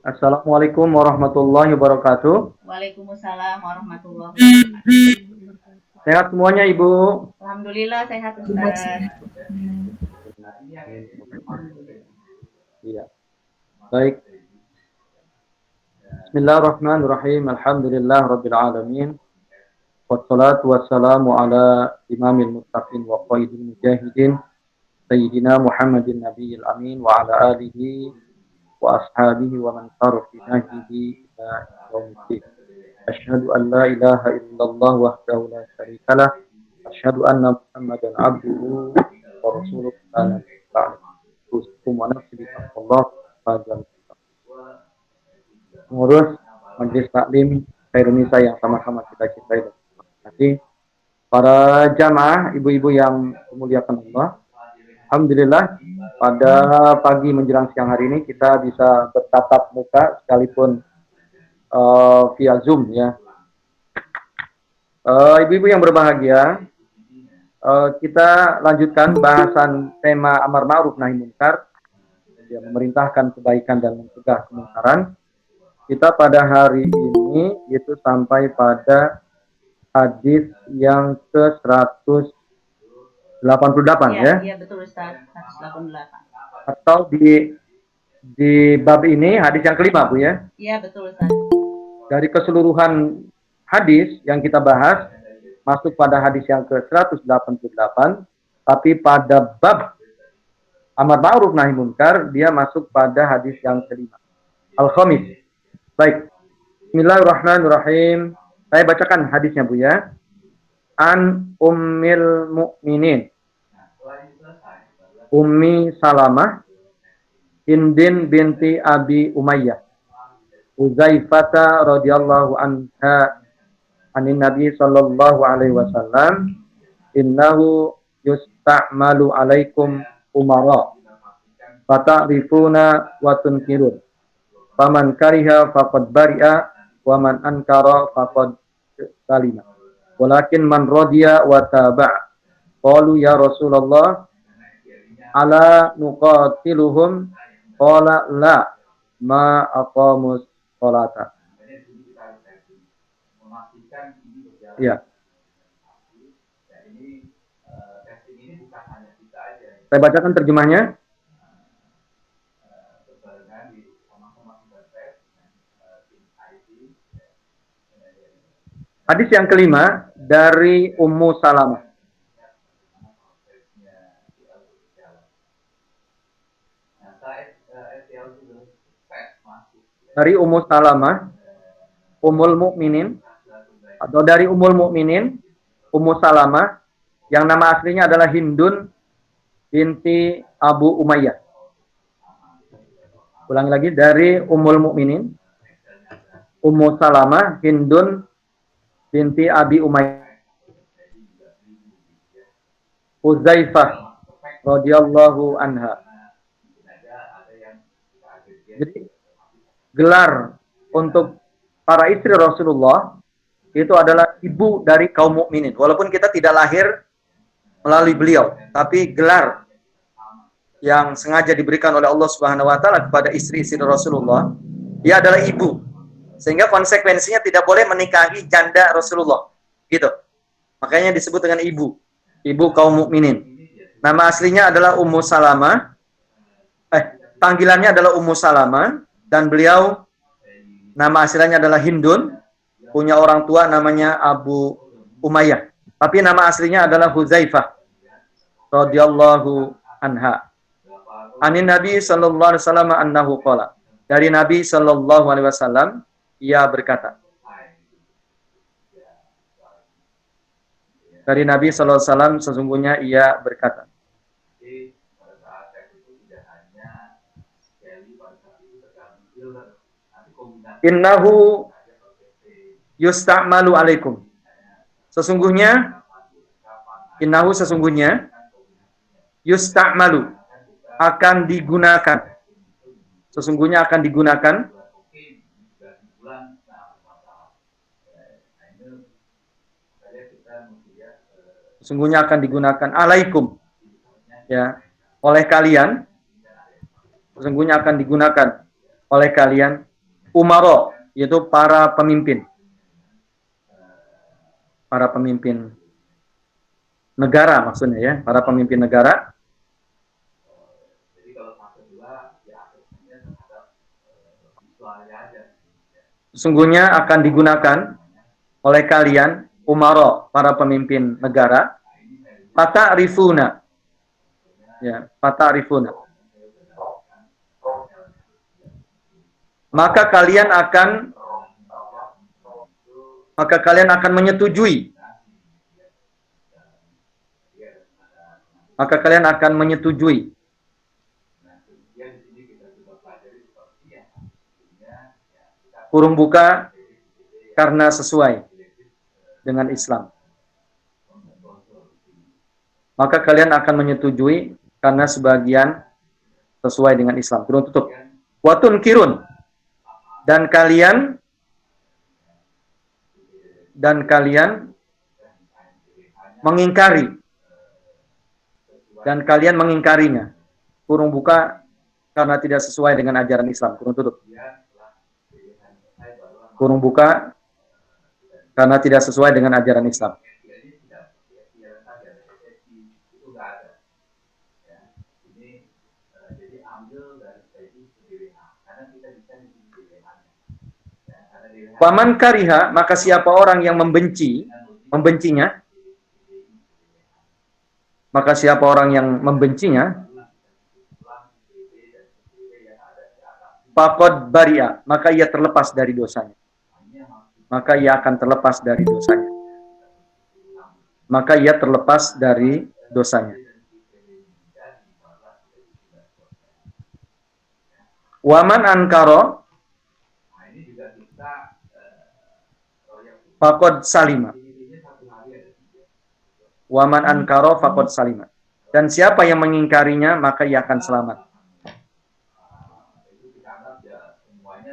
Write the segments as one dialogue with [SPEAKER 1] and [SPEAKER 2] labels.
[SPEAKER 1] Assalamualaikum warahmatullahi wabarakatuh.
[SPEAKER 2] Waalaikumsalam warahmatullahi wabarakatuh.
[SPEAKER 1] Sehat semuanya Ibu.
[SPEAKER 2] Alhamdulillah sehat Ustaz.
[SPEAKER 1] Iya. Baik. Bismillahirrahmanirrahim. Alhamdulillah rabbil alamin. Wassalatu wassalamu ala imamil muttaqin wa qaidil mujahidin sayyidina Muhammadin nabiyil amin wa ala alihi wa ashabihi wa man sara fi nahjihi ila yaumiddin. Asyhadu an la ilaha illallah wahdahu la syarika lah. Asyhadu anna Muhammadan abduhu wa rasuluhu kana ba'd. Usikum wa nafsi bi taqwallah fadzal. Pengurus Majelis Taklim Khairunisa yang sama-sama kita cintai dan hormati, para jamaah, ibu-ibu yang dimuliakan Allah. Alhamdulillah pada pagi menjelang siang hari ini kita bisa bertatap muka sekalipun via Zoom ya. Ibu-ibu yang berbahagia, kita lanjutkan bahasan tema amar ma'ruf nahi munkar, yang memerintahkan kebaikan dan mencegah kemungkaran. Kita pada hari ini itu sampai pada hadis yang ke-188 ya.
[SPEAKER 2] Iya betul Ustaz, 188.
[SPEAKER 1] Atau di bab ini hadis yang kelima Bu ya.
[SPEAKER 2] Iya betul Ustaz.
[SPEAKER 1] Dari keseluruhan hadis yang kita bahas masuk pada hadis yang ke-188, tapi pada bab amar ma'ruf nahi munkar dia masuk pada hadis yang kelima. Al-Khamis. Baik. Bismillahirrahmanirrahim. Saya bacakan hadisnya Bu ya. An Ummil Mukminin Ummi Salamah Hindin binti Abi Umayyah Uzaifata radhiyallahu anha anin Nabi sallallahu alaihi wasallam innahu yusta'malu alaikum umara fata'rifuna wa tunkirun faman kariha faqad bari'a wa man ankara faqad salima walakin man radiya wa taba'a qalu ya Rasulullah ala nuqatiluhum qala la ma aqamus sholata. Ya. Saya bacakan terjemahnya. Hadis yang kelima dari Ummu Salamah. Dari Ummu Salamah, Ummul Mukminin, atau dari Ummul Mukminin, Ummu Salamah, yang nama aslinya adalah Hindun binti Abu Umayyah. Ulangi lagi, dari Ummul Mukminin, Ummu Salamah, Hindun binti Abi Umayyah. Uzaifah radhiyallahu anha. Jadi gelar untuk para istri Rasulullah itu adalah ibu dari kaum mukminin. Walaupun kita tidak lahir melalui beliau, tapi gelar yang sengaja diberikan oleh Allah Subhanahu wa taala kepada istri-istri Rasulullah, dia adalah ibu. Sehingga konsekuensinya tidak boleh menikahi janda Rasulullah. Gitu. Makanya disebut dengan ibu. Ibu kaum mukminin. Nama aslinya adalah Ummu Salamah. Panggilannya adalah Ummu Salamah dan beliau nama aslinya adalah Hindun, punya orang tua namanya Abu Umayyah. Tapi nama aslinya adalah Huzaifah radhiyallahu anha. Anin Nabi sallallahu alaihi wasallam annahu qala. Dari Nabi sallallahu alaihi wasallam ia berkata. Dari Nabi sallallahu alaihi wasallam sesungguhnya ia berkata. Innahu yusta'malu alaikum. Sesungguhnya innahu sesungguhnya yusta'malu akan digunakan. Sesungguhnya akan digunakan sesungguhnya akan digunakan alaikum ya oleh kalian. Sesungguhnya akan digunakan oleh kalian umaro, yaitu para pemimpin. Para pemimpin negara maksudnya ya, para pemimpin negara. Sesungguhnya akan digunakan oleh kalian umaro, para pemimpin negara, fata'rifuna. Ya, fata'rifuna. Maka kalian akan menyetujui. Maka kalian akan menyetujui. Kurung buka, karena sesuai dengan Islam. Maka kalian akan menyetujui karena sebagian sesuai dengan Islam. Kurung tutup. Watun kirun. Dan kalian mengingkari. Dan kalian mengingkarinya. Kurung buka karena tidak sesuai dengan ajaran Islam. Kurung tutup. Kurung buka karena tidak sesuai dengan ajaran Islam. Paman kariha, maka siapa orang yang membencinya, maka siapa orang yang membencinya, faqad bari'a, maka ia terlepas dari dosanya. Maka ia akan terlepas dari dosanya. Maka ia terlepas dari dosanya. Waman ankara faqad salima. Waman ankara faqad salima. Dan siapa yang mengingkarinya, maka ia akan selamat.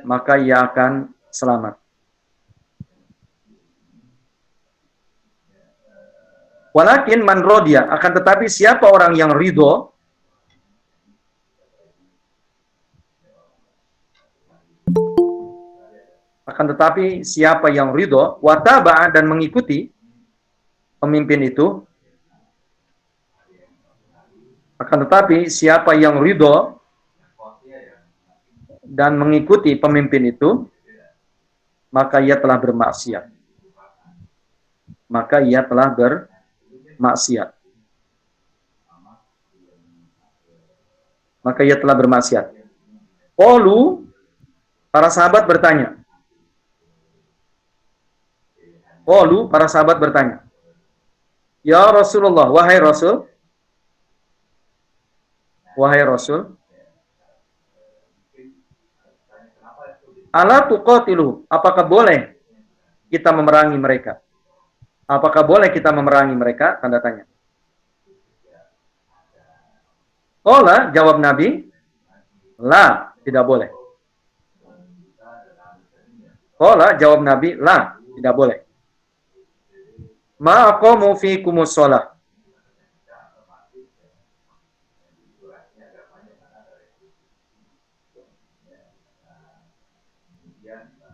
[SPEAKER 1] Maka ia akan selamat. Walakin man rodiya, akan tetapi siapa orang yang ridho, akan tetapi siapa yang ridho, wataba, dan mengikuti pemimpin itu, akan tetapi siapa yang ridho dan mengikuti pemimpin itu, maka ia telah bermaksiat. Maka ia telah bermaksiat. Maka ia telah bermaksiat. Qalu, para sahabat bertanya. Qalu, para sahabat bertanya. Ya Rasulullah, wahai Rasul. Wahai Rasul. Ala tuqatilu, apakah boleh kita memerangi mereka? Apakah boleh kita memerangi mereka? Tanda tanya. Qala, jawab Nabi, la, tidak boleh. Qala, jawab Nabi, la, tidak boleh. Ma aqamu fikumus shalah.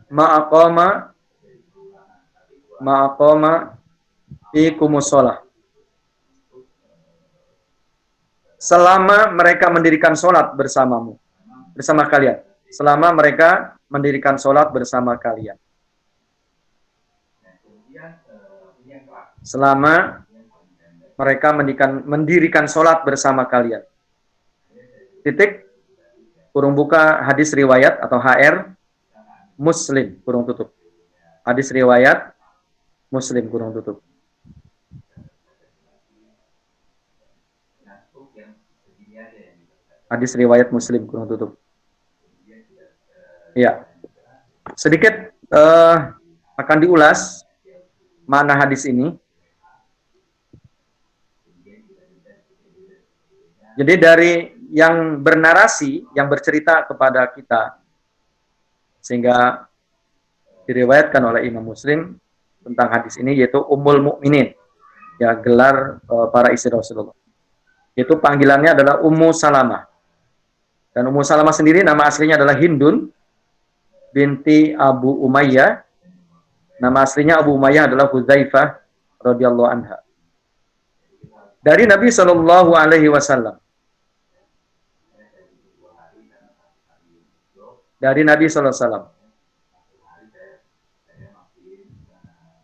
[SPEAKER 1] Ma aqama fikumus shalah. Selama mereka mendirikan sholat bersamamu, bersama kalian. Selama mereka mendirikan sholat bersama kalian. Selama mereka mendirikan sholat bersama kalian. Titik, kurung buka, hadis riwayat atau HR, Muslim, kurung tutup. Hadis riwayat, Muslim, kurung tutup. Hadis riwayat Muslim, kurung tutup. Ya, sedikit akan diulas makna hadis ini. Jadi dari yang bernarasi, yang bercerita kepada kita, sehingga diriwayatkan oleh Imam Muslim tentang hadis ini, yaitu Ummul Mukminin, ya, gelar para istri Rasulullah. Itu panggilannya adalah Ummu Salamah. Dan Ummu Salamah sendiri nama aslinya adalah Hindun binti Abu Umayyah. Nama aslinya Abu Umayyah adalah Hudzaifah radhiyallahu anha. Dari Nabi Shallallahu alaihi wasallam. Dari Nabi sallallahu alaihi wasallam.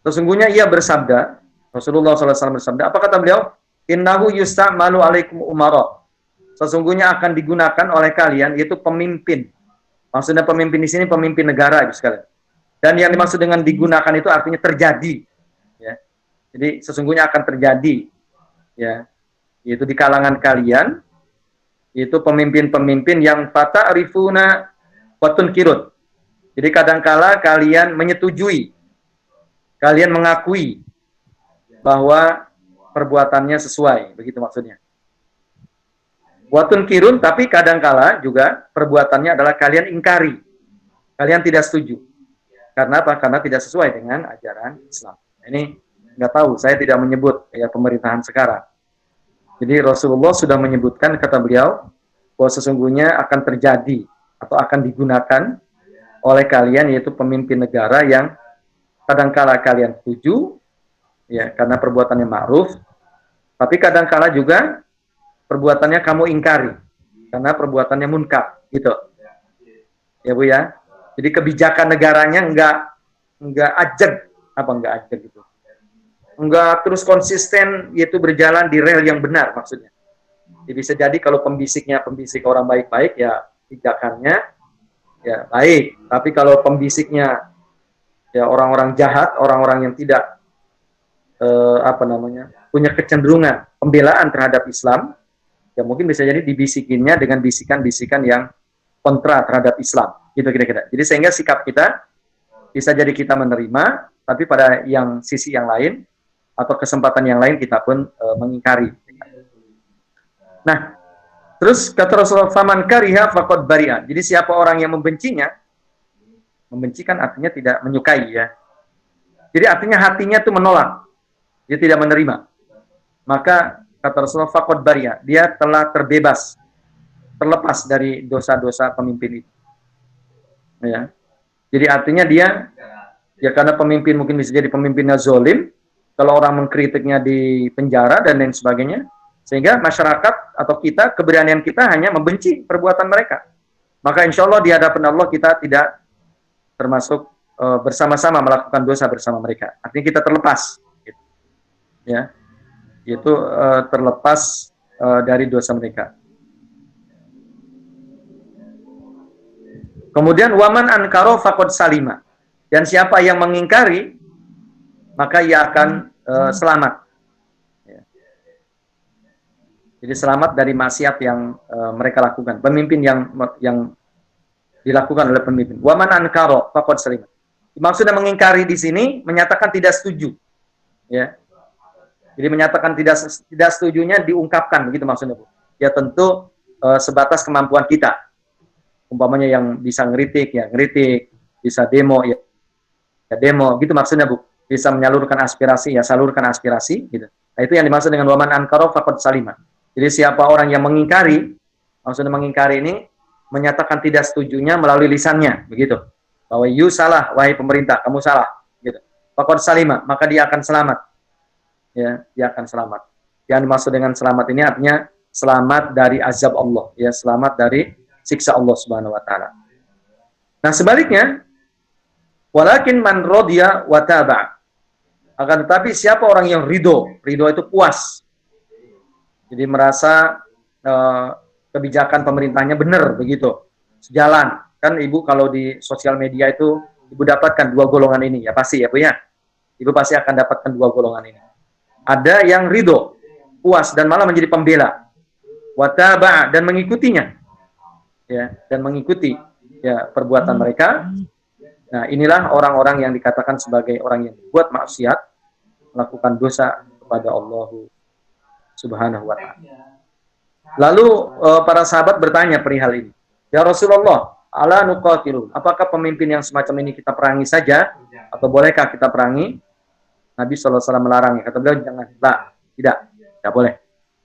[SPEAKER 1] Sesungguhnya ia bersabda, Rasulullah sallallahu alaihi wasallam bersabda, apa kata beliau? Innahu yusta'malu alaikum umara. Sesungguhnya akan digunakan oleh kalian yaitu pemimpin. Maksudnya pemimpin di sini pemimpin negara Ibu sekalian. Dan yang dimaksud dengan digunakan itu artinya terjadi, ya. Jadi sesungguhnya akan terjadi, ya, yaitu di kalangan kalian, itu pemimpin-pemimpin yang fata'rifuna watun kirut. Jadi kadangkala kalian menyetujui, kalian mengakui bahwa perbuatannya sesuai, begitu maksudnya. Watun kirun, tapi kadangkala juga perbuatannya adalah kalian ingkari, kalian tidak setuju. Karena apa? Karena tidak sesuai dengan ajaran Islam. Ini nggak tahu, saya tidak menyebut ya pemerintahan sekarang. Jadi Rasulullah sudah menyebutkan, kata beliau, bahwa sesungguhnya akan terjadi atau akan digunakan oleh kalian yaitu pemimpin negara yang kadangkala kalian setuju, ya karena perbuatannya ma'ruf, tapi kadangkala juga perbuatannya kamu ingkari karena perbuatannya munkar, gitu. Ya Bu ya. Jadi kebijakan negaranya enggak ajeg, gitu. Enggak terus konsisten yaitu berjalan di rel yang benar maksudnya. Jadi bisa jadi kalau pembisiknya pembisik orang baik-baik ya kebijakannya ya baik, tapi kalau pembisiknya ya orang-orang jahat, orang-orang yang tidak punya kecenderungan pembelaan terhadap Islam, ya mungkin bisa jadi dibisikinnya dengan bisikan-bisikan yang kontra terhadap Islam, gitu kira-kira. Jadi sehingga sikap kita bisa jadi kita menerima, tapi pada yang sisi yang lain atau kesempatan yang lain kita pun mengingkari. Nah, terus kata Rasulullah, "Faman kariha faqad bari'a." Jadi siapa orang yang membencinya, membenci kan artinya tidak menyukai ya. Jadi artinya hatinya itu menolak, dia tidak menerima. Maka kata Rasulullah, faqad bari'a, dia telah terbebas, terlepas dari dosa-dosa pemimpin itu. Ya. Jadi artinya dia, ya karena pemimpin mungkin bisa jadi pemimpinnya zolim, kalau orang mengkritiknya di penjara dan lain sebagainya, sehingga masyarakat atau kita, keberanian kita hanya membenci perbuatan mereka. Maka insya Allah di hadapan Allah kita tidak termasuk bersama-sama melakukan dosa bersama mereka. Artinya kita terlepas, gitu. Ya, itu terlepas dari dosa mereka. Kemudian waman ankaro faqad salima. Dan siapa yang mengingkari, maka ia akan selamat. Ya. Jadi selamat dari maksiat yang mereka lakukan. Pemimpin yang dilakukan oleh pemimpin. Waman ankaro faqad salima. Maksudnya mengingkari di sini menyatakan tidak setuju. Ya. Jadi menyatakan tidak setujunya diungkapkan, begitu maksudnya, Bu. Ya tentu sebatas kemampuan kita. Umpamanya yang bisa ngeritik, ya ngeritik, bisa demo, ya demo, gitu maksudnya, Bu. Bisa menyalurkan aspirasi, ya salurkan aspirasi, gitu. Nah, itu yang dimaksud dengan waman ankaro faqad salima. Jadi siapa orang yang mengingkari, maksudnya mengingkari ini menyatakan tidak setujunya melalui lisannya, begitu. Bahwa you salah, wahai pemerintah, kamu salah, gitu. Faqad salima, maka dia akan selamat. Ya, dia akan selamat. Yang dimaksud dengan selamat ini artinya selamat dari azab Allah, ya, selamat dari siksa Allah Subhanahu wa taala. Nah, sebaliknya, walakin man radiya wa taba. Akan tetapi siapa orang yang ridho itu puas. Jadi merasa kebijakan pemerintahnya benar begitu. Sejalan. Kan Ibu kalau di sosial media itu Ibu dapatkan dua golongan ini, ya pasti ya Bu ya. Ibu pasti akan dapatkan dua golongan ini. Ada yang ridho, puas dan malah menjadi pembela. Wa taba, dan mengikutinya. Ya, dan mengikuti ya perbuatan mereka. Nah, inilah orang-orang yang dikatakan sebagai orang yang buat maksiat, melakukan dosa kepada Allah Subhanahu wa taala. Lalu para sahabat bertanya perihal ini. Ya Rasulullah, ala nuqatilu, apakah pemimpin yang semacam ini kita perangi saja atau bolehkah kita perangi? Nabi sallallahu alaihi wasallam melarangnya. Kata beliau, jangan, tidak boleh.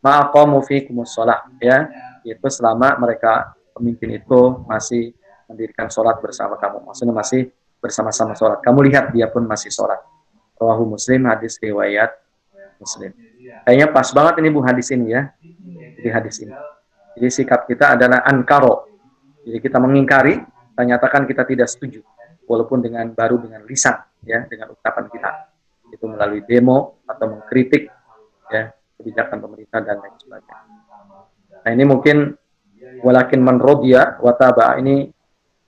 [SPEAKER 1] Ma'aqamu fikumus shalah, ya, itu selama mereka pemimpin itu masih mendirikan sholat bersama kamu. Maksudnya masih bersama-sama sholat. Kamu lihat dia pun masih sholat. Rawahu Muslim, hadis riwayat Muslim. Kayaknya pas banget ini Bu hadis ini ya. Jadi hadis ini. Jadi sikap kita adalah ankaro. Jadi kita mengingkari, kita nyatakan kita tidak setuju. Walaupun dengan lisan, ya, dengan ucapan kita. Itu melalui demo atau mengkritik ya kebijakan pemerintah dan lain sebagainya. Nah ini mungkin walakin man rodiya wataba ini,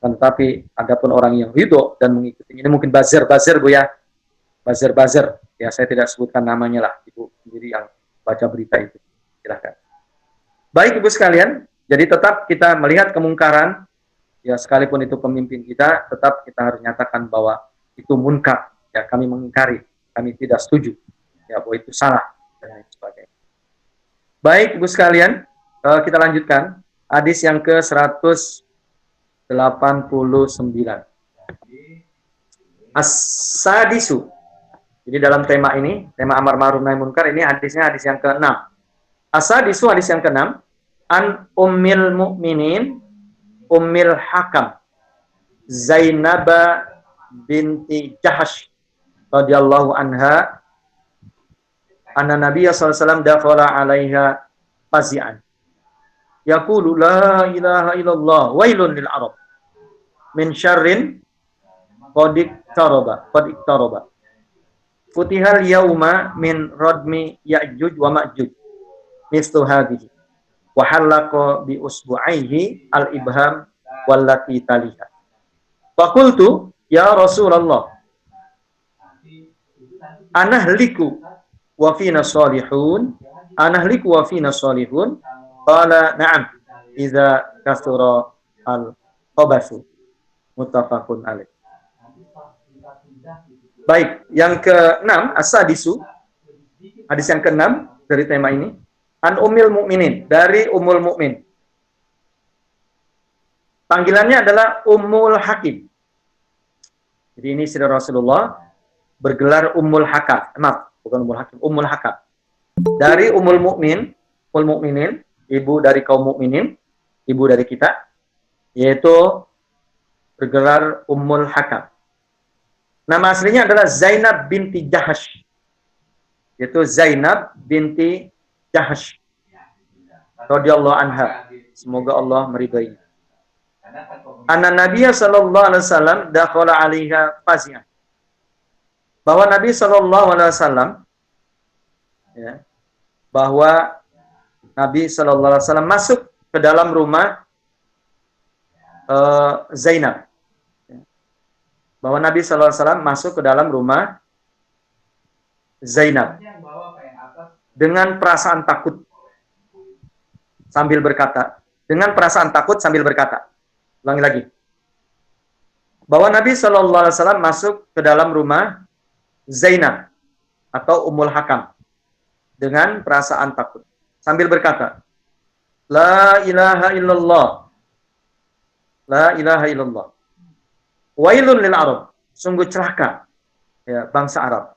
[SPEAKER 1] tetapi adapun orang yang ridho dan mengikuti ini mungkin buzzer Bu ya. Buzzer ya, saya tidak sebutkan namanya lah, Ibu sendiri yang baca berita itu. Silahkan. Baik Ibu sekalian, jadi tetap kita melihat kemungkaran ya, sekalipun itu pemimpin kita, tetap kita harus nyatakan bahwa itu munkar ya, kami mengingkari, kami tidak setuju ya, bahwa itu salah dan lain sebagainya. Baik Ibu sekalian, kita lanjutkan hadis yang ke-189. As-sadisu. Jadi dalam tema ini, tema amar ma'ruf nahi munkar, ini hadisnya hadis yang ke-6. As-sadisu, hadis yang ke-6, an ummil mu'minin ummil hakam Zainab binti Jahash radhiyallahu anha anna Nabiya sallallahu alaihi wasallam dakhala 'alaiha fazi'an yaqulu la ilaha illallah wailun lil arab min syarrin qad iqtaraba futihal yauma min radmi ya'juj wa ma'juj mislu hadhihi wa halaqa bi usbu'aihi al-ibham wallati taliha. Faqultu ya Rasulullah anahliku wa fina salihun qala na'am idza kasura al-khabathu muttafaqun alaih. Baik, yang ke-6 as-sadisu, hadis yang ke-6 dari tema ini, an ummil mukminin, dari Ummul Mukmin. Panggilannya adalah Ummul Hakim. Jadi ini istri Rasulullah bergelar Ummul Hakam. Maaf, bukan Ummul Hakim, Ummul Hakam. Dari Ummul Mukmin, Ummul Mukminin, ibu dari kaum mukminin, ibu dari kita, yaitu bergelar Ummul Hakam. Nama aslinya adalah Zainab binti Jahash. Yaitu Zainab binti Jahash radhiyallahu anha. Semoga Allah meridai. Anna Nabiya sallallahu alaihi wasallam dakhala 'alaiha fazi'an. Bahwa Nabi sallallahu alaihi wasallam ya, bahwa Nabi sallallahu alaihi wasallam masuk ke dalam rumah Zainab. Bahwa Nabi sallallahu alaihi wasallam masuk ke dalam rumah Zainab dengan perasaan takut sambil berkata, ulangi lagi. Bahwa Nabi sallallahu alaihi wasallam masuk ke dalam rumah Zainab atau Ummul Hakam dengan perasaan takut sambil berkata, La ilaha illallah. La ilaha illallah. Wailun lil Arab, sungguh celaka ya bangsa Arab.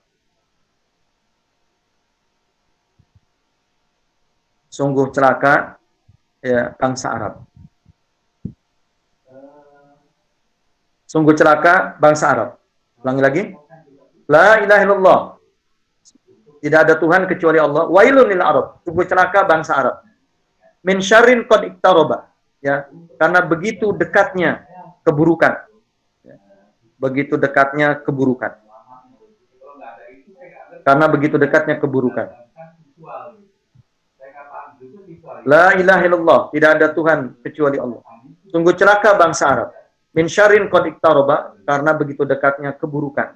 [SPEAKER 1] Sungguh celaka ya bangsa Arab. Sungguh celaka bangsa Arab. Ulangi lagi. La ilaha illallah. Tidak ada Tuhan kecuali Allah. Wailun lil Arab, sungguh celaka bangsa Arab. Min syarrin qad iqtaraba. Ya, karena begitu dekatnya keburukan. Begitu dekatnya keburukan. Karena begitu dekatnya keburukan. La ilaha illallah, tidak ada Tuhan kecuali Allah. Sungguh celaka bangsa Arab. Min syarrin qad iqtaraba, karena begitu dekatnya keburukan.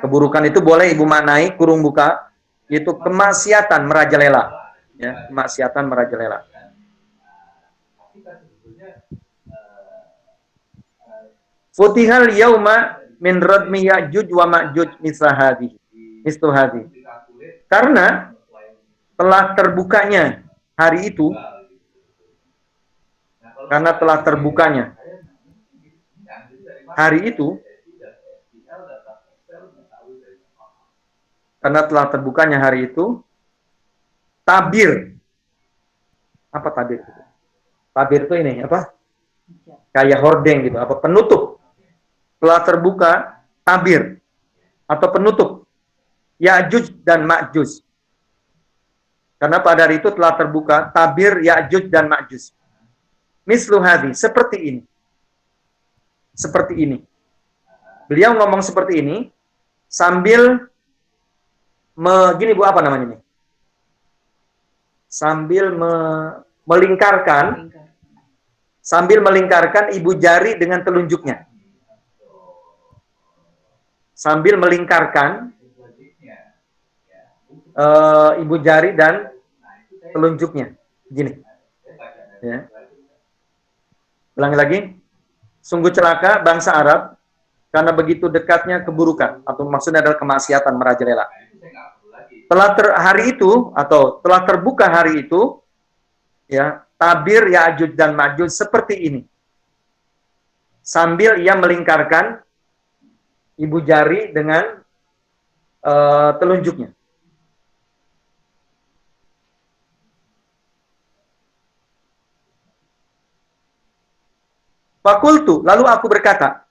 [SPEAKER 1] Keburukan itu boleh Ibu maknai kurung buka, itu kemaksiatan merajalela. Ya, kemaksiatan merajalela. Futihal yauma min radmi ya'juj wa ma'juj misahadi. Karena telah terbukanya hari itu, karena telah terbukanya hari itu, karena telah terbukanya hari itu, tabir. Apa tabir itu? Tabir itu ini apa? Kayak hordeng gitu, apa penutup. Telah terbuka tabir atau penutup Ya'juj dan Ma'juj. Karena pada hari itu telah terbuka tabir Ya'juj dan Ma'juj. Mislu hadhi, seperti ini. Seperti ini. Beliau ngomong seperti ini sambil gini Bu, apa namanya ini? Sambil melingkarkan ibu jari dengan telunjuknya. Sambil melingkarkan ibu jari dan telunjuknya. Gini. Ya. Ulangi lagi. Sungguh celaka bangsa Arab karena begitu dekatnya keburukan, atau maksudnya adalah kemaksiatan merajalela. Telah terbuka hari itu, ya, tabir Ya'juj dan Ma'juj seperti ini. Sambil ia melingkarkan ibu jari dengan telunjuknya. Fakultu, lalu aku berkata.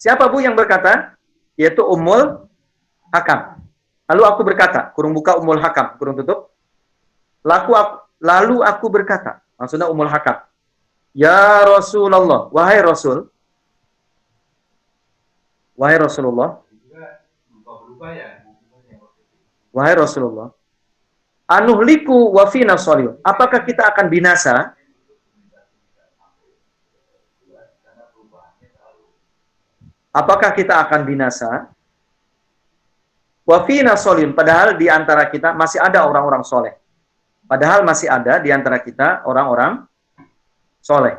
[SPEAKER 1] Siapa Bu yang berkata? Yaitu Ummul Hakam. Lalu aku berkata, kurung buka Ummul Hakam, kurung tutup. Lalu aku berkata, maksudnya Ummul Hakam. Ya Rasulullah, wahai Rasul. Wahai Rasulullah. Wahai Rasulullah. Anuhliku wa fina sholihun. Apakah kita akan binasa? Apakah kita akan binasa? Wa fina sholihun, padahal di antara kita masih ada orang-orang soleh. Padahal masih ada di antara kita orang-orang soleh.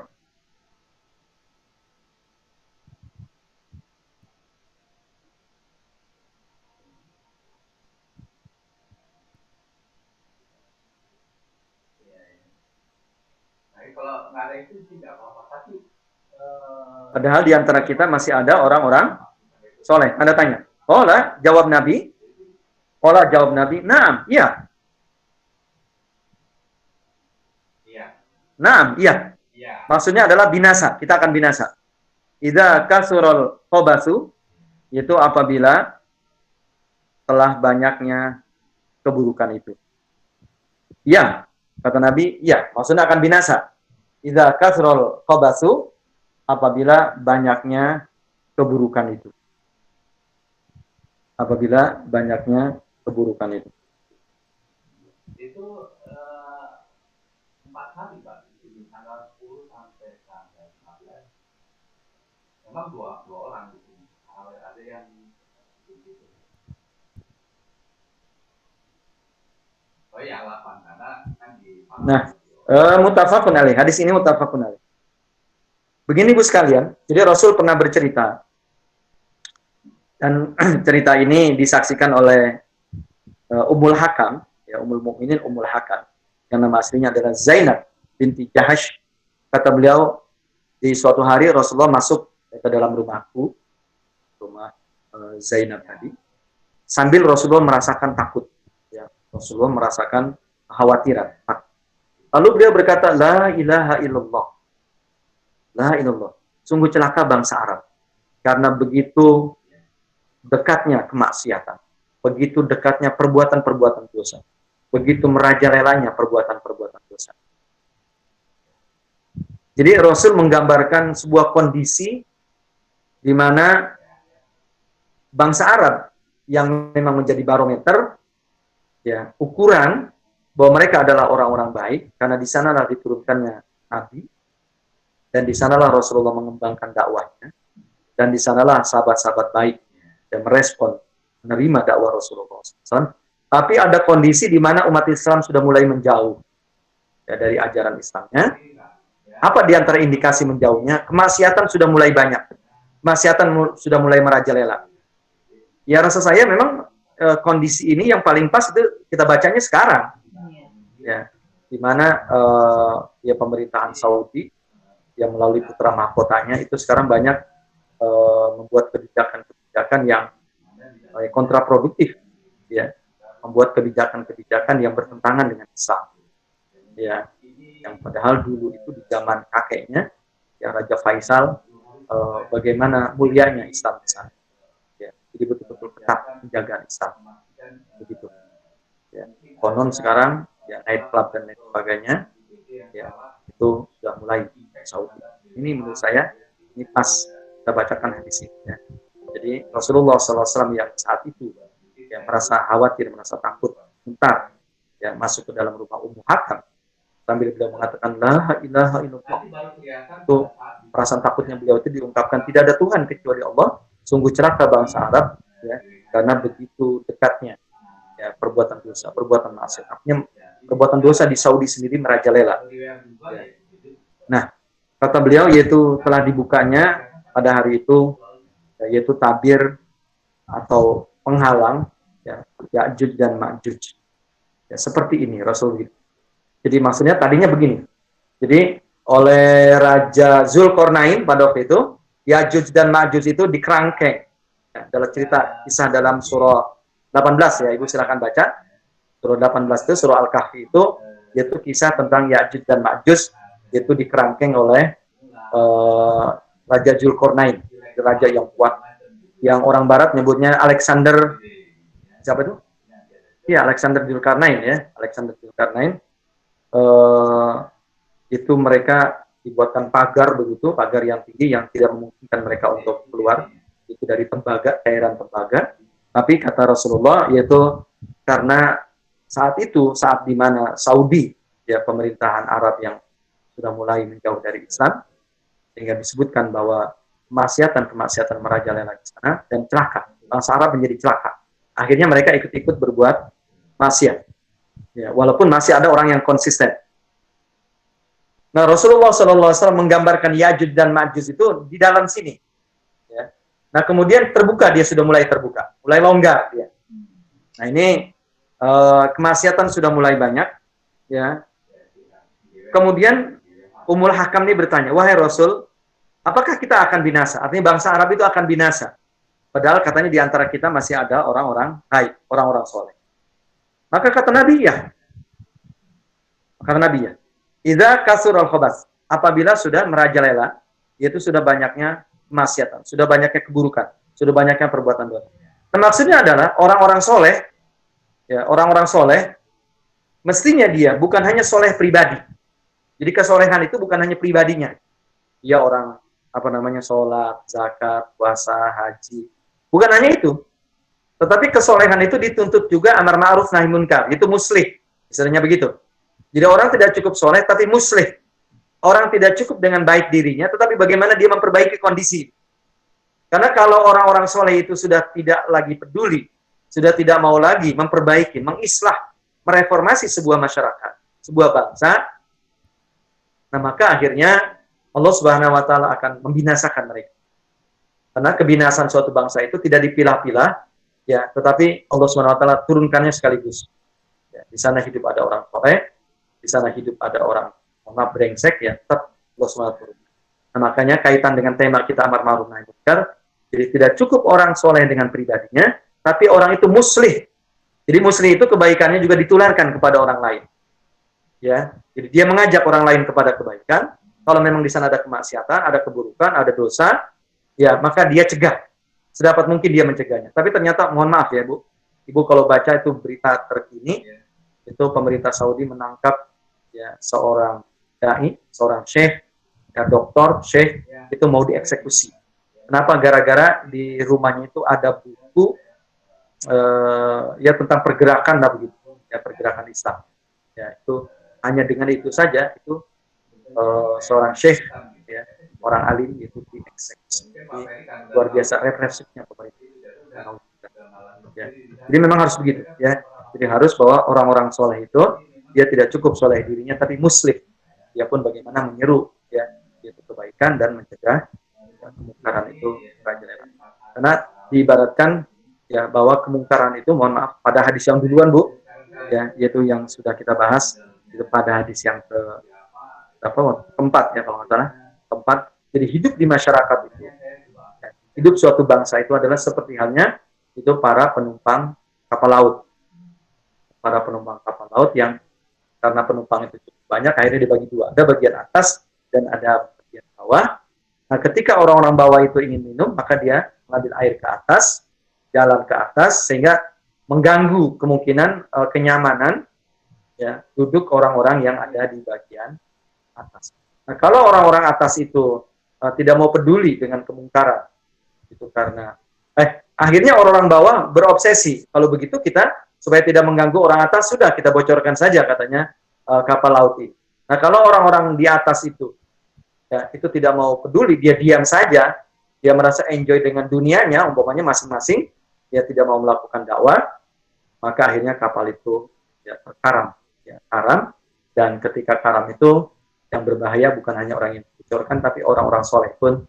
[SPEAKER 1] Padahal di antara kita masih ada orang-orang soleh. Anda tanya, Qala, jawab Nabi. Qala, jawab Nabi, naam, iya. Naam, iya. Maksudnya adalah binasa. Kita akan binasa. Idza kasurul khobasu, yaitu apabila telah banyaknya keburukan itu. Iya, kata Nabi, iya. Maksudnya akan binasa. Idza kasurul khobasu, apabila banyaknya keburukan itu. Apabila banyaknya keburukan itu.
[SPEAKER 3] Itu 4 hari Pak, di tanggal 10 sampai tanggal 15. Memang dua orang di sini. Ada yang begitu. Oh iya, 8 karena kan di.
[SPEAKER 1] Nah, muttafaqun alaih. Hadis ini muttafaqun alaih. Begini Bu sekalian, jadi Rasul pernah bercerita, dan cerita ini disaksikan oleh Ummul Hakam, ya, Ummul Mukminin Ummul Hakam, yang nama aslinya adalah Zainab binti Jahash. Kata beliau, di suatu hari Rasulullah masuk ke dalam rumahku, rumah Zainab tadi, sambil Rasulullah merasakan takut, ya, Rasulullah merasakan kekhawatiran. Lalu beliau berkata, La ilaha illallah. La ilallah. Sungguh celaka bangsa Arab. Karena begitu dekatnya kemaksiatan. Begitu dekatnya perbuatan-perbuatan dosa. Begitu merajalelanya perbuatan-perbuatan dosa. Jadi Rasul menggambarkan sebuah kondisi di mana bangsa Arab yang memang menjadi barometer, ya, ukuran bahwa mereka adalah orang-orang baik, karena di sanalah diturunkannya Nabi. Dan di sanalah Rasulullah mengembangkan dakwahnya. Dan di sanalah sahabat-sahabat baik yang merespon, menerima dakwah Rasulullah SAW. Tapi ada kondisi di mana umat Islam sudah mulai menjauh, ya, dari ajaran Islamnya. Apa di antara indikasi menjauhnya? Kemaksiatan sudah mulai banyak. Kemaksiatan sudah mulai merajalela. Ya, rasa saya memang kondisi ini yang paling pas itu kita bacanya sekarang. Ya, di mana ya pemerintahan Saudi yang melalui putra mahkotanya itu sekarang banyak membuat kebijakan-kebijakan yang kontraproduktif, ya, membuat kebijakan-kebijakan yang bertentangan dengan Islam, ya. Yang padahal dulu itu di zaman kakeknya, ya Raja Faisal, bagaimana mulianya Islam di sana. Ya, jadi betul-betul ketat menjaga Islam. Begitu. Ya. Konon sekarang ya night club dan lain sebagainya, ya itu sudah mulai di Saudi. Ini menurut saya ini pas kita bacakan hadis ini. Ya. Jadi Rasulullah SAW yang saat itu ya merasa khawatir, merasa takut, bentar ya masuk ke dalam rumah Ummu Hakam sambil beliau mengatakan la ilaha illallah. Itu perasaan takutnya beliau itu diungkapkan tidak ada Tuhan kecuali Allah. Sungguh celaka bangsa Arab ya karena begitu dekatnya ya perbuatan dosa, perbuatan maksiat. Artinya perbuatan dosa di Saudi sendiri merajalela. Ya. Nah, kata beliau yaitu telah dibukanya pada hari itu yaitu tabir atau penghalang ya Ya'juj dan Ma'juj. Ya, seperti ini Rasul. Jadi maksudnya tadinya begini. Jadi oleh Raja Zulkarnain pada waktu itu Ya'juj dan Ma'juj itu dikerangkeng. Ya, dalam cerita kisah dalam surah 18 ya, Ibu silakan baca. Surah 18 itu surah Al-Kahfi itu yaitu kisah tentang Ya'juj dan Ma'juj yaitu dikerangkeng oleh Raja Zulkarnain, raja yang kuat. Yang orang barat nyebutnya Alexander siapa itu? Iya, Alexander Zulkarnain ya, Alexander Zulkarnain. Itu mereka dibuatkan pagar begitu, pagar yang tinggi yang tidak memungkinkan mereka untuk keluar itu dari tembaga, cairan tembaga. Tapi kata Rasulullah yaitu karena saat itu saat di mana Saudi ya pemerintahan Arab yang sudah mulai menjauh dari Islam sehingga disebutkan bahwa kemaksiatan merajalela di sana dan celaka. Bangsa Arab menjadi celaka. Akhirnya mereka ikut-ikut berbuat maksiat. Ya, walaupun masih ada orang yang konsisten. Nah, Rasulullah SAW menggambarkan Ya'juj dan Ma'juj itu di dalam sini. Ya. Nah, kemudian terbuka, dia sudah mulai terbuka. Mulai longgar. Ya. Nah, ini kemaksiatan sudah mulai banyak. Ya. Kemudian Ummul Hakam ini bertanya, wahai Rasul, apakah kita akan binasa? Artinya bangsa Arab itu akan binasa. Padahal katanya di antara kita masih ada orang-orang baik, orang-orang soleh. Maka kata Nabi, ya. Kata Nabi, ya. Idza kasur al-khabas. Apabila sudah merajalela, yaitu sudah banyaknya kemaksiatan, sudah banyaknya keburukan, sudah banyaknya perbuatan dosa. Nah, maksudnya adalah orang-orang soleh, ya, orang-orang soleh, mestinya dia bukan hanya soleh pribadi. Jadi kesolehan itu bukan hanya pribadinya. Dia orang sholat, zakat, puasa, haji. Bukan hanya itu. Tetapi kesolehan itu dituntut juga amar ma'ruf nahi munkar. Itu muslih. Istilahnya begitu. Jadi orang tidak cukup soleh tapi muslih. Orang tidak cukup dengan baik dirinya, tetapi bagaimana dia memperbaiki kondisi. Karena kalau orang-orang soleh itu sudah tidak lagi peduli, sudah tidak mau lagi memperbaiki, mengislah, mereformasi sebuah masyarakat, sebuah bangsa, nah maka akhirnya Allah Subhanahu wa taala akan membinasakan mereka. Karena kebinasan suatu bangsa itu tidak dipilah-pilah, ya, tetapi Allah Subhanahu wa taala turunkannya sekaligus. Ya, di sana hidup ada orang soleh, di sana hidup ada orang brengsek, ya, tetap Allah Subhanahu wa taala. Nah, makanya kaitan dengan tema kita amar ma'ruf nahi munkar, jadi tidak cukup orang soleh dengan pribadinya, tapi orang itu muslih. Jadi muslih itu kebaikannya juga ditularkan kepada orang lain. Ya, jadi dia mengajak orang lain kepada kebaikan. Kalau memang di sana ada kemaksiatan, ada keburukan, ada dosa, ya maka dia cegah. Sedapat mungkin dia mencegahnya. Tapi ternyata, mohon maaf ya Bu, Ibu kalau baca itu berita terkini, itu pemerintah Saudi menangkap ya seorang dai, seorang syekh, ya doktor, syekh, itu mau dieksekusi. Kenapa? Gara-gara di rumahnya itu ada buku ya tentang pergerakan lah begitu, ya pergerakan Islam. Ya itu hanya dengan itu saja itu seorang syekh, ya, orang alim itu dieksekusi. Luar biasa represifnya pemerintah. Ya. Jadi memang harus begitu, ya. Jadi harus bahwa orang-orang soleh itu dia tidak cukup soleh dirinya, tapi muslim. Dia pun bagaimana menyeru, ya, yaitu kebaikan dan mencegah kemungkaran itu merajalela. Karena diibaratkan ya bahwa kemungkaran itu, mohon maaf, pada hadis yang duluan Bu, ya, yaitu yang sudah kita bahas itu pada hadis yang keempat ya kalau nggak salah, keempat. Jadi hidup di masyarakat itu, ya, hidup suatu bangsa itu adalah seperti halnya itu para penumpang kapal laut, yang karena penumpang itu banyak, akhirnya dibagi dua. Ada bagian atas dan ada bagian bawah. Nah, ketika orang-orang bawah itu ingin minum, maka dia mengambil air ke atas, jalan ke atas, sehingga mengganggu kemungkinan kenyamanan ya duduk orang-orang yang ada di bagian atas. Nah, kalau orang-orang atas itu tidak mau peduli dengan kemungkaran, itu karena akhirnya orang-orang bawah berobsesi. Kalau begitu kita supaya tidak mengganggu orang atas, sudah kita bocorkan saja katanya kapal laut ini. Nah, kalau orang-orang di atas itu ya, itu tidak mau peduli, dia diam saja, dia merasa enjoy dengan dunianya, umpamanya masing-masing, dia tidak mau melakukan dakwah, maka akhirnya kapal itu ya karam, ya karam. Dan ketika karam itu yang berbahaya bukan hanya orang yang bocorkan, tapi orang-orang soleh pun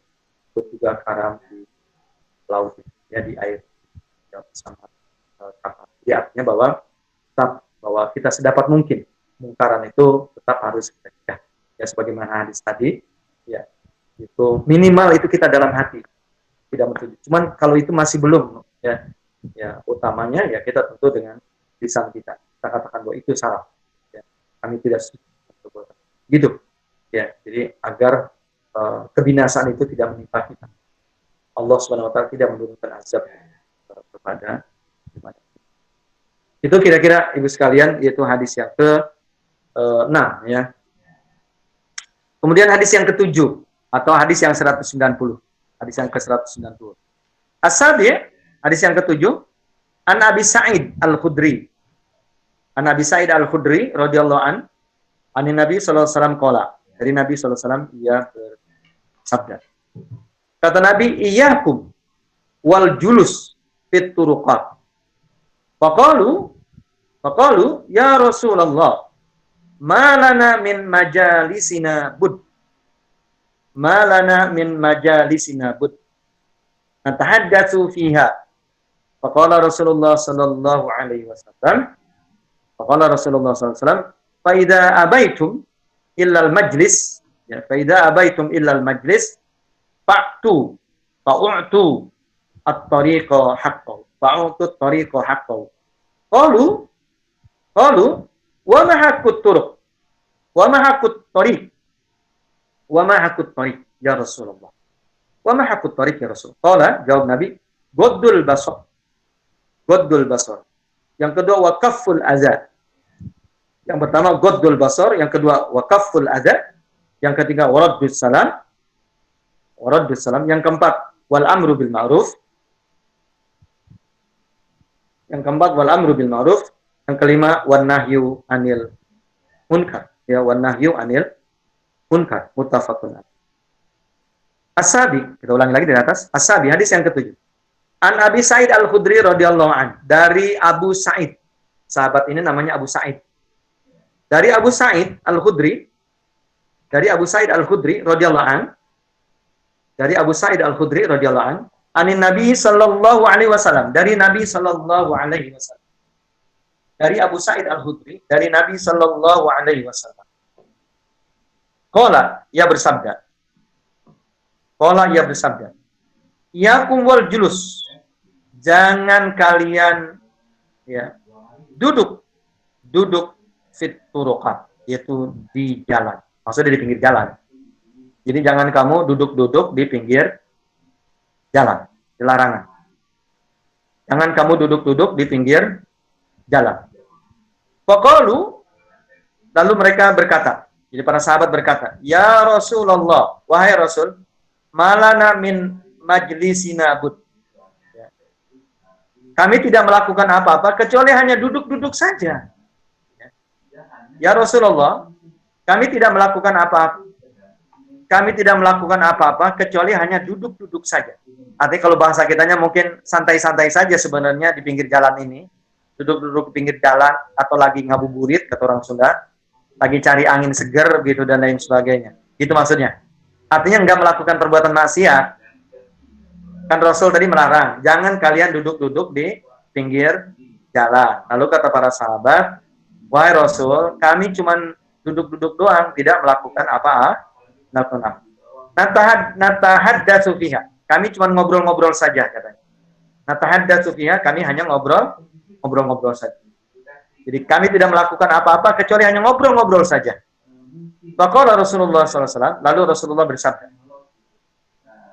[SPEAKER 1] ikut juga karam di laut, ya di air ya, bersama kapal. Ya, artinya bahwa kita sedapat mungkin kemungkaran itu tetap harus kita cegah. Ya sebagaimana hadis tadi, ya itu minimal itu kita dalam hati tidak menuju. Cuman kalau itu masih belum, ya utamanya ya kita tentu dengan lisan kita katakan bahwa itu salah. Ya, kami tidak setuju. Gitu. Ya, jadi agar kebinasaan itu tidak menimpa kita. Allah Subhanahu wa taala tidak menurunkan azab kepada umat. Itu kira-kira Ibu sekalian, yaitu hadis yang ke-6 ya. Kemudian hadis yang ke-7 atau hadis yang 190. Hadis yang ke-190. As-sabi, hadis yang ke-7, An Abi Sa'id Al-Khudri. An Abi Sa'id Al-Khudri radhiyallahu an, anin Nabi sallallahu alaihi wasallam qala. Dari Nabi sallallahu alaihi wasallam ia bersabda. Kata Nabi, "Iyyakum wal julus fit turuqat." Faqalu ya Rasulullah, ma lana min majalisina bud. Ma lana min majalisina bud. Natahaddatsu fiha. Faqala Rasulullah sallallahu alaihi wasallam. Faqala Rasulullah sallallahu alaihi wasallam, "Fa idza abaitum illa al-majlis." Ya, "Fa idza abaitum illa al-majlis fa'tu fa'u'tu at-tariqa haqqahu." Fa'u'tu at-tariqa haqqahu. Qalu wa ma haqqut turuq? Wa ma haqqut tariq? Wa ma haqqut tariq ya Rasulullah? Wa ma haqqut tariq ya Rasul? Qala, jawab Nabi, ghaddul basar. Ghaddul basar. Yang kedua wa kafful adza. Yang pertama ghaddul basar, yang kedua wa kafful adza, yang ketiga waraddus salam. Waraddus salam, yang keempat wal amru bil ma'ruf. Yang keempat wal amru bil ma'ruf, yang kelima wan nahyu anil munkar. Ya, wan nahyu anil munkar. Muttafaqun alaih. As-sabi, kita ulangi lagi dari atas. As-sabi, hadis yang ke-7. An Abi Sa'id Al-Khudri radhiyallahu an, dari Abu Sa'id. Sahabat ini namanya Abu Sa'id. Dari Abu Sa'id Al-Khudri, dari Abu Sa'id Al-Khudri radhiyallahu an, dari Abu Sa'id Al-Khudri radhiyallahu an, anin Nabi sallallahu alaihi wasallam, dari Nabi sallallahu alaihi wasallam. Dari Abu Sa'id Al-Khudri, dari Nabi sallallahu alaihi wasallam. Qala, ia bersabda. Qala, ia bersabda. Iyakum wal julus. Jangan kalian ya duduk fit turuqat, yaitu di jalan. Maksudnya di pinggir jalan. Jadi jangan kamu duduk-duduk di pinggir jalan, di larangan. Jangan kamu duduk-duduk di pinggir jalan. Faqalu, lalu mereka berkata, jadi para sahabat berkata, "Ya Rasulullah, wahai Rasul, malana min majlisina bud." Kami tidak melakukan apa-apa kecuali hanya duduk-duduk saja. Ya Rasulullah, kami tidak melakukan apa-apa. Kami tidak melakukan apa-apa kecuali hanya duduk-duduk saja. Artinya kalau bahasa kitanya mungkin santai-santai saja sebenarnya di pinggir jalan ini. Duduk-duduk di pinggir jalan atau lagi ngabuburit, kata orang Sunda. Lagi cari angin seger gitu dan lain sebagainya. Itu maksudnya. Artinya enggak melakukan perbuatan maksiat. Kan Rasul tadi melarang, jangan kalian duduk-duduk di pinggir jalan. Lalu kata para sahabat, "Wahai Rasul, kami cuman duduk-duduk doang, tidak melakukan apa-apa." Natahaddatsu fiha. Kami cuma ngobrol-ngobrol saja katanya. Natahaddatsu fiha, kami hanya ngobrol-ngobrol saja. Jadi kami tidak melakukan apa-apa kecuali hanya ngobrol-ngobrol saja. Faqala Rasulullah SAW, lalu Rasulullah bersabda.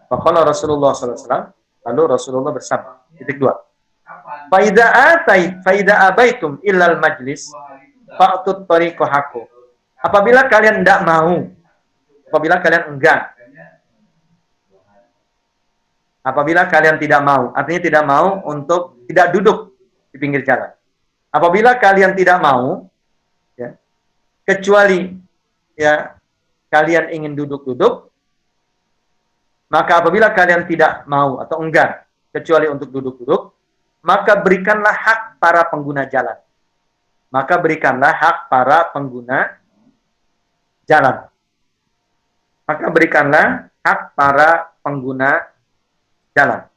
[SPEAKER 1] Faqala Rasulullah SAW, lalu Rasulullah bersabda. Titik 2. Faida abaitum illal majlis fa'tut tariqahaku. Apabila kalian tidak mau, apabila kalian enggan, apabila kalian tidak mau, artinya tidak mau untuk tidak duduk di pinggir jalan. Apabila kalian tidak mau, ya, kecuali ya kalian ingin duduk-duduk, maka apabila kalian tidak mau atau enggan, kecuali untuk duduk-duduk, maka berikanlah hak para pengguna jalan. Maka berikanlah hak para pengguna jalan. Maka berikanlah hak para pengguna jalan.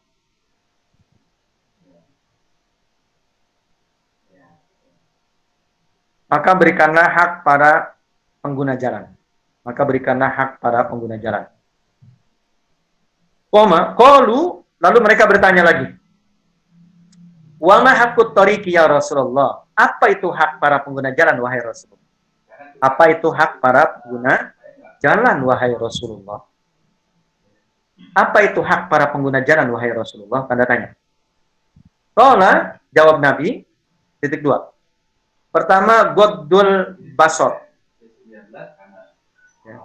[SPEAKER 1] Maka berikanlah hak para pengguna jalan. Maka berikanlah hak para pengguna jalan. Qalu, lalu mereka bertanya lagi. Wa ma haqqut tariqi ya Rasulullah? Apa itu hak para pengguna jalan wahai Rasulullah? Apa itu hak para pengguna jalan wahai Rasulullah? Apa itu hak para pengguna jalan wahai Rasulullah? Tanda tanya. Qala, jawab Nabi, titik 2. Pertama, Ghaddul basar. Ya.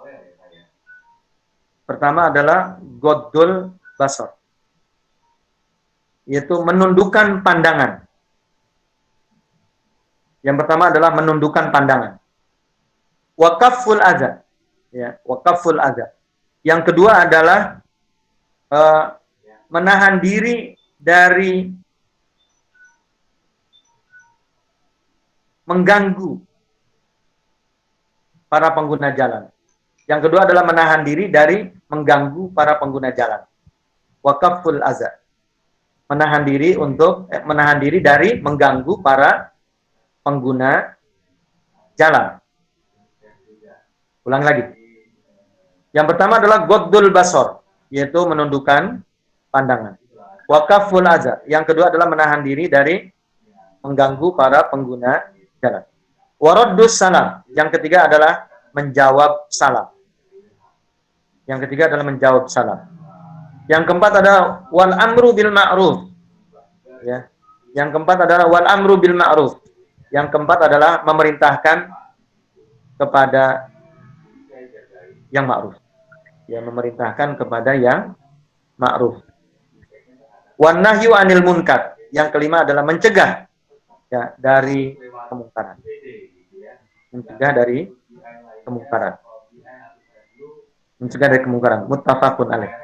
[SPEAKER 1] Pertama adalah Ghaddul basar, yaitu menundukkan pandangan. Yang pertama adalah menundukkan pandangan. Wa kafful adza. Ya, wa kafful adza. Yang kedua adalah menahan diri dari mengganggu para pengguna jalan. Yang kedua adalah menahan diri dari mengganggu para pengguna jalan. Wa kafful adza. Menahan diri dari mengganggu para pengguna jalan. Ulang lagi. Yang pertama adalah ghaddul basar, yaitu menundukkan pandangan. Wa kafful adza. Yang kedua adalah menahan diri dari mengganggu para pengguna jalan. Wa raddus salam. Yang ketiga adalah menjawab salam. Yang ketiga adalah menjawab salam. Yang keempat adalah wal amru bil ma'ruf. Ya. Yang keempat adalah wal amru bil ma'ruf. Yang keempat adalah memerintahkan kepada yang ma'ruf. Ya, memerintahkan kepada yang ma'ruf. Wan nahyu 'anil munkar. Yang kelima adalah mencegah ya dari kemungkaran. Mencegah dari kemungkaran. Mencegah dari kemungkaran. Muttafaqun alaih.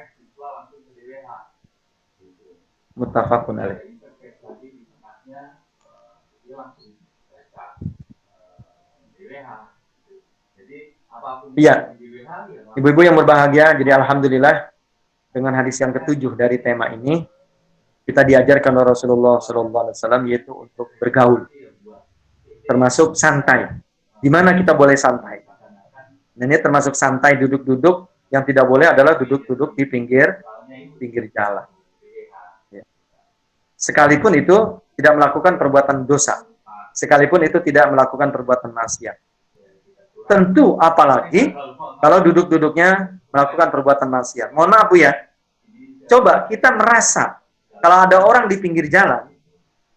[SPEAKER 1] Muttafaqun alaih. Iya. Ibu-ibu yang berbahagia, jadi alhamdulillah dengan hadis yang ketujuh dari tema ini kita diajarkan oleh Rasulullah SAW yaitu untuk bergaul, termasuk santai. Di mana kita boleh santai? Dan ini termasuk santai duduk-duduk. Yang tidak boleh adalah duduk-duduk di pinggir jalan. Ya. Sekalipun itu tidak melakukan perbuatan dosa, sekalipun itu tidak melakukan perbuatan maksiat. Tentu apalagi kalau duduk-duduknya melakukan perbuatan maksiat. Mohon maaf Bu ya. Coba kita merasa kalau ada orang di pinggir jalan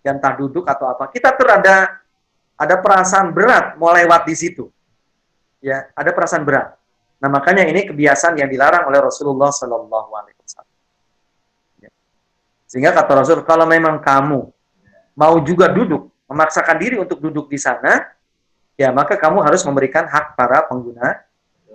[SPEAKER 1] yang entah duduk atau apa, kita tuh ada perasaan berat mau lewat di situ. Ya, ada perasaan berat. Nah, makanya ini kebiasaan yang dilarang oleh Rasulullah SAW. Ya. Sehingga kata Rasul, kalau memang kamu mau juga duduk, memaksakan diri untuk duduk di sana, ya maka kamu harus memberikan hak para pengguna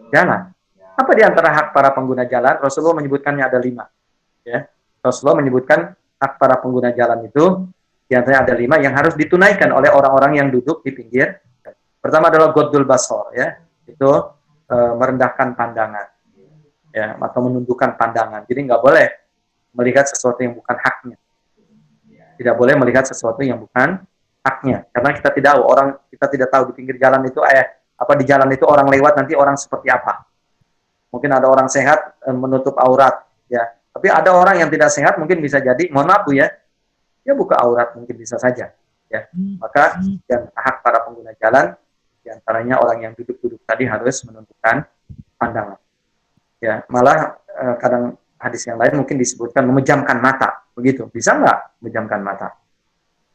[SPEAKER 1] jalan. Apa di antara hak para pengguna jalan? Rasulullah menyebutkannya ada 5. Ya. Rasulullah menyebutkan hak para pengguna jalan itu, di antaranya ada 5 yang harus ditunaikan oleh orang-orang yang duduk di pinggir. Pertama adalah ghaddul basar, ya. Itu merendahkan pandangan, ya, atau menundukkan pandangan. Jadi nggak boleh melihat sesuatu yang bukan haknya. Tidak boleh melihat sesuatu yang bukan haknya, karena kita tidak tahu di pinggir jalan itu apa di jalan itu orang lewat nanti orang seperti apa. Mungkin ada orang sehat menutup aurat, ya. Tapi ada orang yang tidak sehat mungkin bisa jadi, mohon maaf Bu ya, dia buka aurat mungkin bisa saja, ya. Maka dan hak para pengguna jalan Di antaranya orang yang duduk-duduk tadi harus menundukkan pandangan. Ya, malah kadang hadis yang lain mungkin disebutkan memejamkan mata, begitu. Bisa nggak memejamkan mata?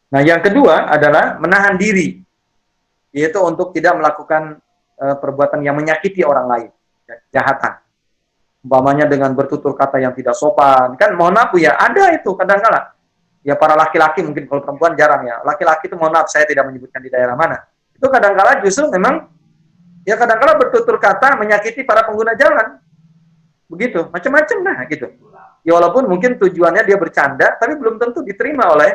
[SPEAKER 1] Nah, yang kedua adalah menahan diri, yaitu untuk tidak melakukan perbuatan yang menyakiti orang lain, ya, kejahatan. Umpamanya dengan bertutur kata yang tidak sopan, kan mohon maaf ya, ada itu kadang-kala. Ya para laki-laki mungkin, kalau perempuan jarang ya. Laki-laki itu mohon maaf, saya tidak menyebutkan di daerah mana. Itu kadang-kala justru memang, ya kadang-kala bertutur kata menyakiti para pengguna jalan. Begitu, macam-macam lah gitu. Ya walaupun mungkin tujuannya dia bercanda, tapi belum tentu diterima oleh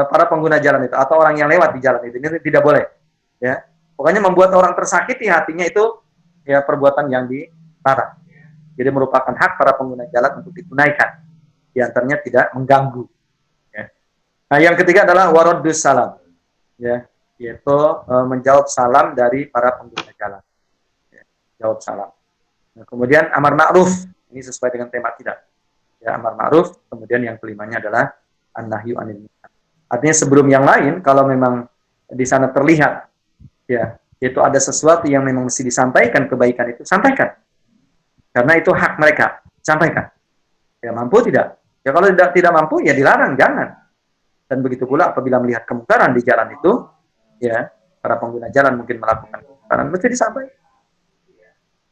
[SPEAKER 1] para pengguna jalan itu atau orang yang lewat di jalan itu. Ini tidak boleh. Ya, pokoknya membuat orang tersakiti hatinya itu ya perbuatan yang dilarang. Jadi merupakan hak para pengguna jalan untuk ditunaikan. Di antaranya tidak mengganggu. Ya. Nah, yang ketiga adalah waraddus salam. Ya, yaitu menjawab salam dari para pengguna jalan. Ya, jawab salam. Nah, kemudian amar ma'ruf, ini sesuai dengan tema kita. Ya, amar ma'ruf. Kemudian yang kelimanya adalah an-nahyu anil munkar. Artinya sebelum yang lain, kalau memang di sana terlihat, ya, itu ada sesuatu yang memang mesti disampaikan, kebaikan itu sampaikan. Karena itu hak mereka, sampaikan. Ya mampu tidak? Ya kalau tidak mampu, ya dilarang, jangan. Dan begitu pula apabila melihat kemungkaran di jalan itu, ya para pengguna jalan mungkin melakukan kemungkaran, mesti disampaikan.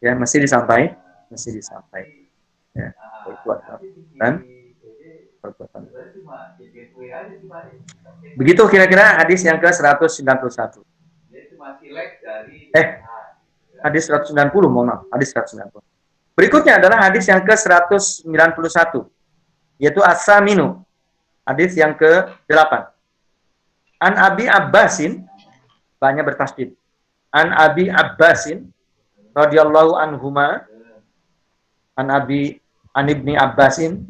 [SPEAKER 1] Ya mesti disampaikan, Ya itu adalah dan perbuatan. Begitu kira-kira hadis yang ke 191. Hadis 190, mohon maaf, hadis 190. Berikutnya adalah hadis yang ke 191, yaitu as-saminu, hadis yang ke-8. An Abi Abbasin, banyak bertasydid. An Abi Abbasin radhiyallahu anhuma, an Ibni Abbasin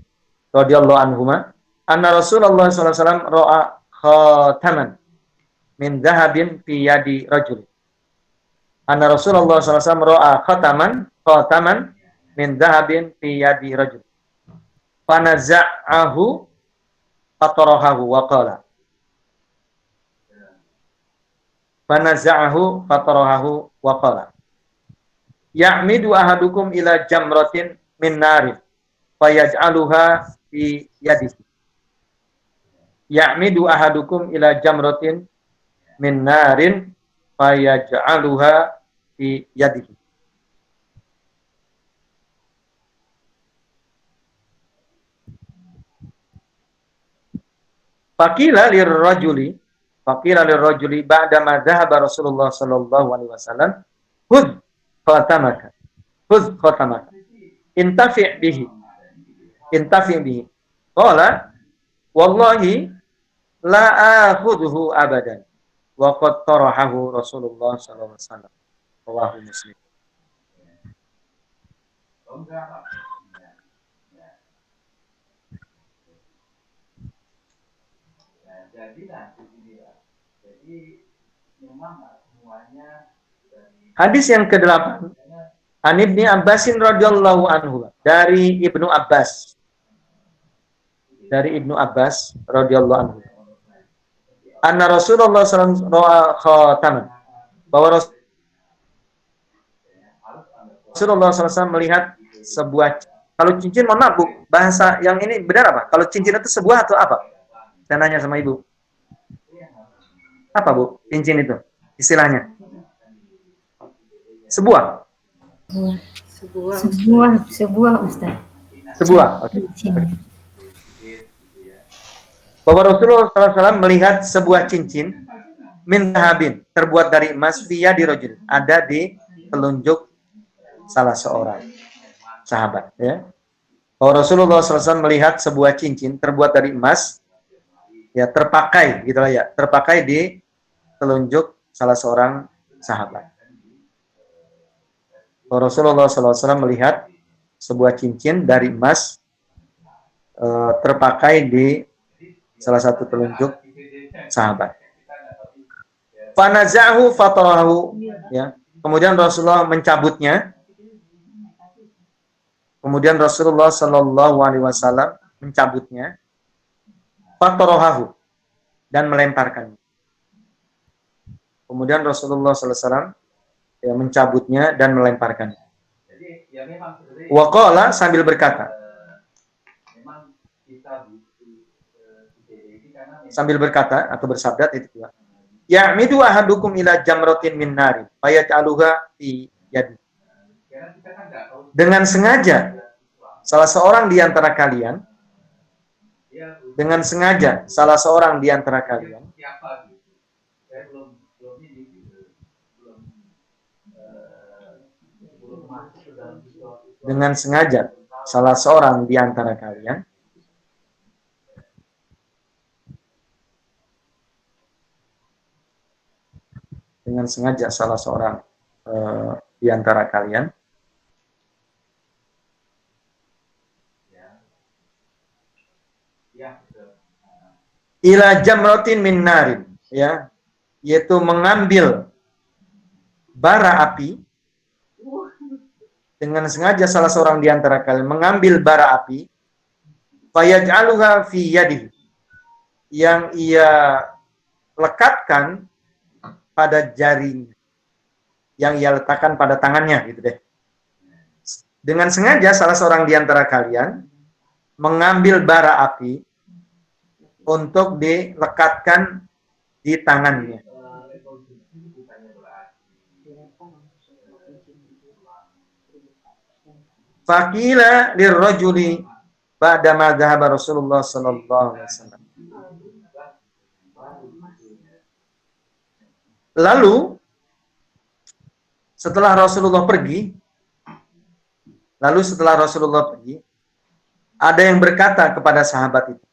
[SPEAKER 1] radhiyallahu anhuma, anna Rasulullah sallallahu alaihi wasallam ra'a khataman min dhahabin fi yadi rajul. Anna Rasulullah sallallahu alaihi wasallam ra'a khataman min dhahabin fi yadi rajul. Fanaza'ahu fatarahahu wa qala. Fanaza'ahu fatarahahu wa qala. Ya'midu ahadukum ila jamratin min narin fayaj'aluha fi yadihi. Ya'midu ahadukum ila jamratin min narin fayaj'aluha fi yadihi. Faqila lirrajuli ba'da ma dhahaba Rasulullah sallallahu alaihi wasallam, khudh khatamaka intafi' bihi qala wallahi la akhudhu abadan wa qad tarahahu Rasulullah sallallahu alaihi wasallam. Rawahu Muslim. Hadis yang ke-8, An Ibni Abbasin radhiyallahu anhu, dari Ibnu Abbas. Dari Ibnu Abbas radhiyallahu anhu. Anna Rasulullah sallallahu alaihi wasallam khataman. Bahwa Rasulullah SAW melihat sebuah, kalau cincin, mohon maaf Bu, bahasa yang ini benar apa? Kalau cincin itu sebuah atau apa? Saya nanya sama Ibu. Apa Bu, cincin itu? Istilahnya? Sebuah
[SPEAKER 4] Ustaz.
[SPEAKER 1] Sebuah. Oke. Bahwa Rasulullah SAW melihat sebuah cincin min dhahabin, terbuat dari emas, fi yadi rajul, ada di telunjuk salah seorang sahabat, ya. Bahwa Rasulullah SAW melihat sebuah cincin terbuat dari emas, ya terpakai, gitulah ya, terpakai di telunjuk salah seorang sahabat. Rasulullah SAW melihat sebuah cincin dari emas terpakai di salah satu telunjuk sahabat. Fanazahu fatarahu, ya. Kemudian Rasulullah mencabutnya. Kemudian Rasulullah Shallallahu Alaihi Wasallam mencabutnya. Fatarahu, dan melemparkannya. Kemudian Rasulullah SAW ya, mencabutnya dan melemparkannya.
[SPEAKER 3] Jadi ya memang sebenarnya
[SPEAKER 1] Waqala sambil berkata,
[SPEAKER 3] memang kita butuh ini karena
[SPEAKER 1] sambil berkata atau bersabda itu juga. Ya'midu ahadukum ila jamratin min narin fayaj'aluha fi yadi.
[SPEAKER 3] karena kita kan nggak tahu
[SPEAKER 1] Dengan sengaja salah seorang di antara kalian
[SPEAKER 3] dia
[SPEAKER 1] dengan sengaja salah seorang di antara kalian
[SPEAKER 3] siapa gitu. Saya belum ini gitu. Belum masuk ke dalam sesuatu.
[SPEAKER 1] dengan sengaja salah seorang di antara kalian dengan sengaja salah seorang di antara kalian
[SPEAKER 3] Ya, betul.
[SPEAKER 1] ila jamratin min narin, ya, yaitu mengambil bara api. Dengan sengaja salah seorang di antara kalian mengambil bara api, fayaj'aluha fi yadihi, yang ia lekatkan pada jarinya, yang ia letakkan pada tangannya, gitu deh. Dengan sengaja salah seorang di antara kalian mengambil bara api untuk dilekatkan di tangannya. Faqila lirrajuli ba'dama dhahaba Rasulullah sallallahu alaihi wasallam. Lalu setelah Rasulullah pergi, ada yang berkata kepada sahabat itu.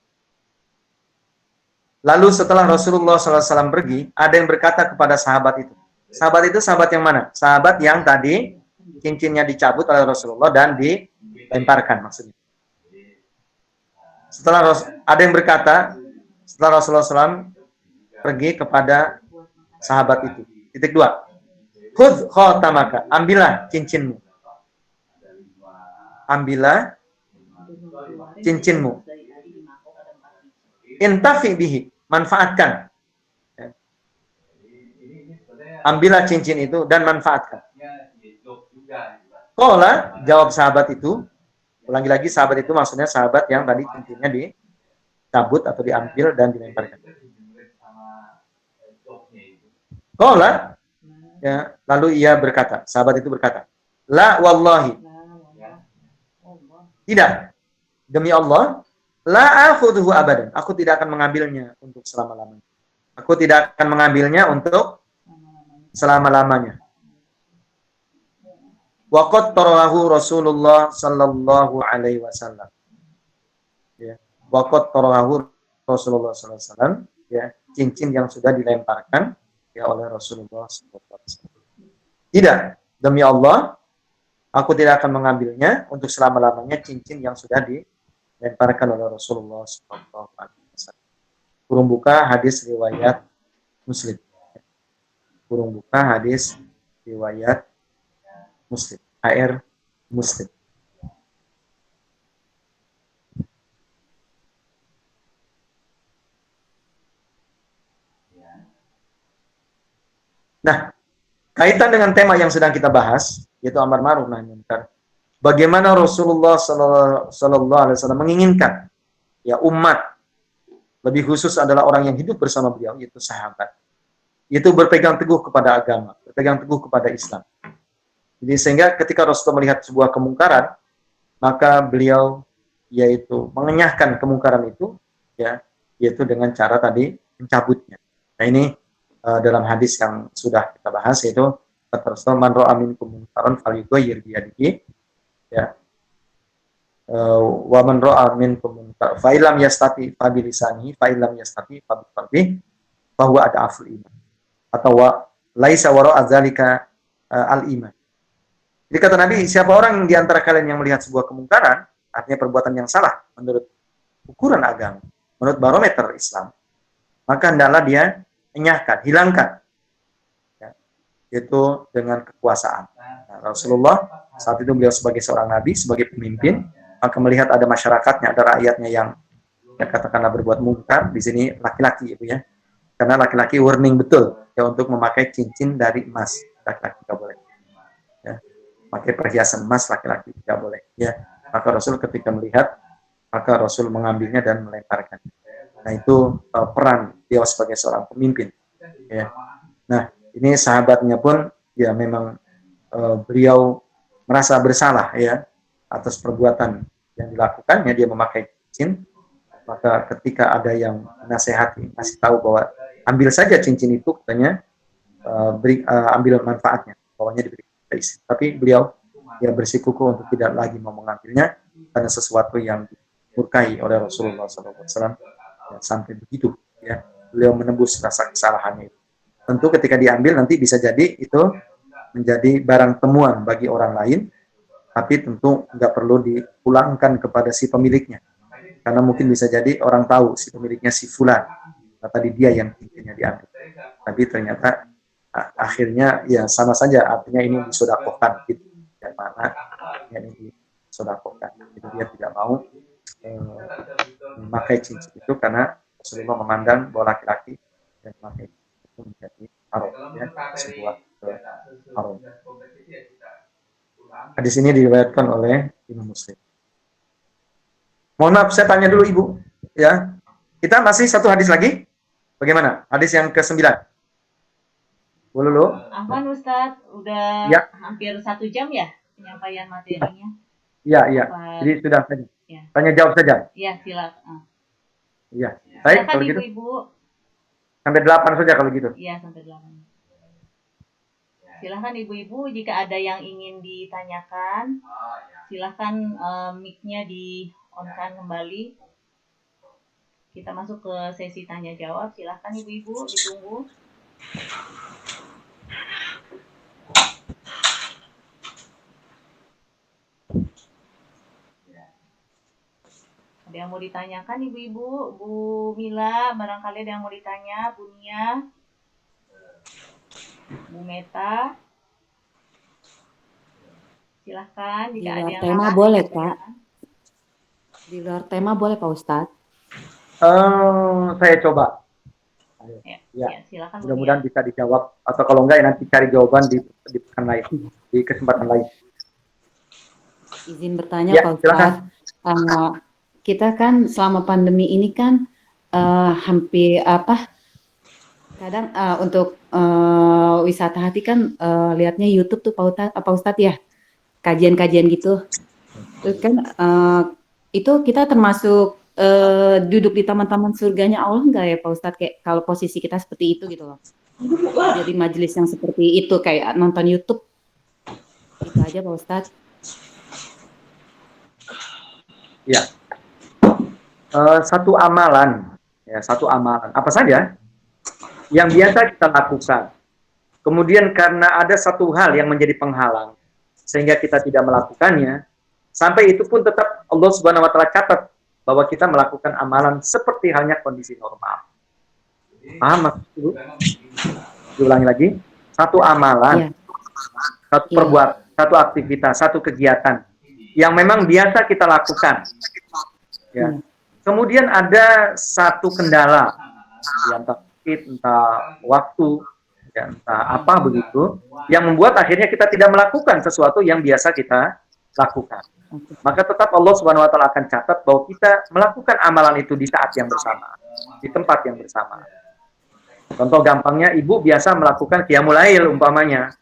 [SPEAKER 1] Lalu setelah Rasulullah SAW pergi, ada yang berkata kepada sahabat itu. Sahabat itu sahabat yang mana? Sahabat yang tadi cincinnya dicabut oleh Rasulullah dan dilemparkan maksudnya. Ada yang berkata, setelah Rasulullah SAW pergi kepada sahabat itu. Titik 2. Khudh khatamaka, ambillah cincinmu. Ambillah cincinmu. Intafi bihi, manfaatkan. Ambillah cincin itu dan manfaatkan. Qala, jawab sahabat itu. Ulangi lagi, sahabat itu maksudnya sahabat yang tadi cincinnya dicabut atau diambil dan dilemparkan. Qala, ya, lalu ia berkata, sahabat itu berkata, la wallahi, tidak, demi Allah, la akhudhu abadan, aku tidak akan mengambilnya untuk selama-lamanya. Aku tidak akan mengambilnya untuk selama-lamanya. Waqad tarahu Rasulullah sallallahu alaihi wasallam. Ya, waqad tarahu Rasulullah sallallahu alaihi wasallam, ya, cincin yang sudah dilemparkan ya oleh Rasulullah sallallahu alaihi wasallam. Tidak, demi Allah, aku tidak akan mengambilnya untuk selama-lamanya cincin yang sudah dilemparkan oleh Rasulullah sallallahu alaihi wasallam. Kurung buka hadis riwayat Muslim. Kurung buka hadis riwayat Muslim. HR Muslim. Nah, kaitan dengan tema yang sedang kita bahas, yaitu amar ma'ruf nahi munkar. Bagaimana Rasulullah sallallahu alaihi wasallam menginginkan ya umat, lebih khusus adalah orang yang hidup bersama beliau, yaitu sahabat, itu berpegang teguh kepada agama, berpegang teguh kepada Islam. Jadi sehingga ketika Rasulullah melihat sebuah kemungkaran, maka beliau yaitu mengenyahkan kemungkaran itu, ya, yaitu dengan cara tadi mencabutnya. Nah ini dalam hadis yang sudah kita bahas, yaitu kata Rasulullah, man ra'a minkum munkaran falyughayyir bi yadihi, ya, wa man ra'a minkum munkar fa illam yastati fa bi lisanihi fa illam yastati fa bi qalbihi fa huwa ad'aful iman, atau wa laisa wara'a dzalika al iman. Jadi kata Nabi, siapa orang di antara kalian yang melihat sebuah kemungkaran, artinya perbuatan yang salah menurut ukuran agama, menurut barometer Islam, maka hendaklah dia enyahkan, hilangkan, ya, itu dengan kekuasaan. Nah, Rasulullah saat itu beliau sebagai seorang nabi, sebagai pemimpin, maka melihat ada masyarakatnya, ada rakyatnya yang katakanlah berbuat mungkar, di sini laki-laki, ibu ya, karena laki-laki warning betul, ya untuk memakai cincin dari emas. Laki-laki tidak boleh. Ya. Pakai perhiasan emas laki-laki tidak boleh. Ya. Maka Rasul ketika melihat, maka Rasul mengambilnya dan melemparkan. Nah itu peran dia sebagai seorang pemimpin. Ya. Nah ini sahabatnya pun ya memang beliau merasa bersalah ya atas perbuatan yang dilakukannya, dia memakai cincin. Maka ketika ada yang menasehati, kasih tahu bahwa ambil saja cincin itu, katanya ambil manfaatnya, bawahnya diberi istri. Tapi beliau ya bersikukuh untuk tidak lagi mau mengambilnya karena sesuatu yang dimurkai oleh Rasulullah SAW. Ya, sampai begitu ya beliau menembus rasa kesalahannya itu. Tentu ketika diambil nanti bisa jadi itu menjadi barang temuan bagi orang lain, tapi tentu nggak perlu dipulangkan kepada si pemiliknya, karena mungkin bisa jadi orang tahu si pemiliknya si fulan, nah, tadi dia yang cincinnya diambil, tapi ternyata akhirnya ya sama saja, artinya ini disodakohkan gitu, yang mana ini disodakohkan, jadi dia tidak mau memakai cincin itu karena Rasulullah memandang bahwa laki-laki yang memakai itu menjadi haram, ya, sebuah haram. Hadis ini diriwayatkan oleh Imam Muslim. Mohon maaf, saya tanya dulu Ibu, ya. Kita masih satu hadis lagi. Bagaimana? Hadis yang ke-9. Boleh dulu.
[SPEAKER 2] Afwan Ustadz, udah
[SPEAKER 1] Ya.
[SPEAKER 2] hampir 1 jam ya penyampaian materinya.
[SPEAKER 1] Iya, iya. Jadi sudah saja.
[SPEAKER 2] Ya.
[SPEAKER 1] Tanya jawab saja.
[SPEAKER 2] Iya, silakan.
[SPEAKER 1] Iya. Baik,
[SPEAKER 2] Silakan
[SPEAKER 1] kalau gitu.
[SPEAKER 2] Ibu-ibu.
[SPEAKER 1] Sampai 8 saja kalau gitu.
[SPEAKER 2] Iya, sampai 8. Silahkan ibu-ibu jika ada yang ingin ditanyakan, silahkan mic-nya di-on-kan kembali. Kita masuk ke sesi tanya jawab. Silahkan ibu-ibu, ditunggu. Ada yang mau ditanyakan ibu-ibu? Bu Mila, barangkali ada yang mau ditanya. Bu Nia, Bu Meta, silahkan
[SPEAKER 4] Di
[SPEAKER 2] jika
[SPEAKER 4] luar
[SPEAKER 2] ada yang
[SPEAKER 4] tema
[SPEAKER 2] mau
[SPEAKER 4] boleh,
[SPEAKER 2] ditanyakan.
[SPEAKER 4] Kak. Di luar tema boleh, Pak Ustadz.
[SPEAKER 1] Saya coba.
[SPEAKER 2] Ya,
[SPEAKER 1] Ya.
[SPEAKER 2] ya, silakan Bu
[SPEAKER 1] Mudah-mudahan
[SPEAKER 2] Nia.
[SPEAKER 1] bisa dijawab, atau kalau enggak ya nanti cari jawaban di pekan lain, di kesempatan lain.
[SPEAKER 4] Izin bertanya,
[SPEAKER 1] Ya,
[SPEAKER 4] Pak
[SPEAKER 1] silakan.
[SPEAKER 4] Ustadz. Kita kan selama pandemi ini kan hampir kadang untuk wisata hati kan lihatnya YouTube tuh Pak Ustadz ya, kajian-kajian gitu. Terus kan itu kita termasuk duduk di taman-taman surganya Allah nggak ya Pak Ustadz, kayak kalau posisi kita seperti itu gitu loh. Jadi majelis yang seperti itu kayak nonton YouTube. Itu aja Pak Ustadz.
[SPEAKER 1] Ya. Satu amalan, ya, satu amalan apa saja yang biasa kita lakukan, kemudian karena ada satu hal yang menjadi penghalang sehingga kita tidak melakukannya, sampai itu pun tetap Allah Subhanahu wa taala catat bahwa kita melakukan amalan seperti halnya kondisi normal. Paham maksudku? Diulangi lagi, satu amalan, satu perbuatan, satu aktivitas, satu kegiatan yang memang biasa kita lakukan, ya. Kemudian ada satu kendala, ya, entah sakit, entah waktu, ya, entah apa begitu, yang membuat akhirnya kita tidak melakukan sesuatu yang biasa kita lakukan. Maka tetap Allah Subhanahu wa taala akan catat bahwa kita melakukan amalan itu di saat yang bersama, di tempat yang bersama. Contoh gampangnya, ibu biasa melakukan qiyamul lail umpamanya,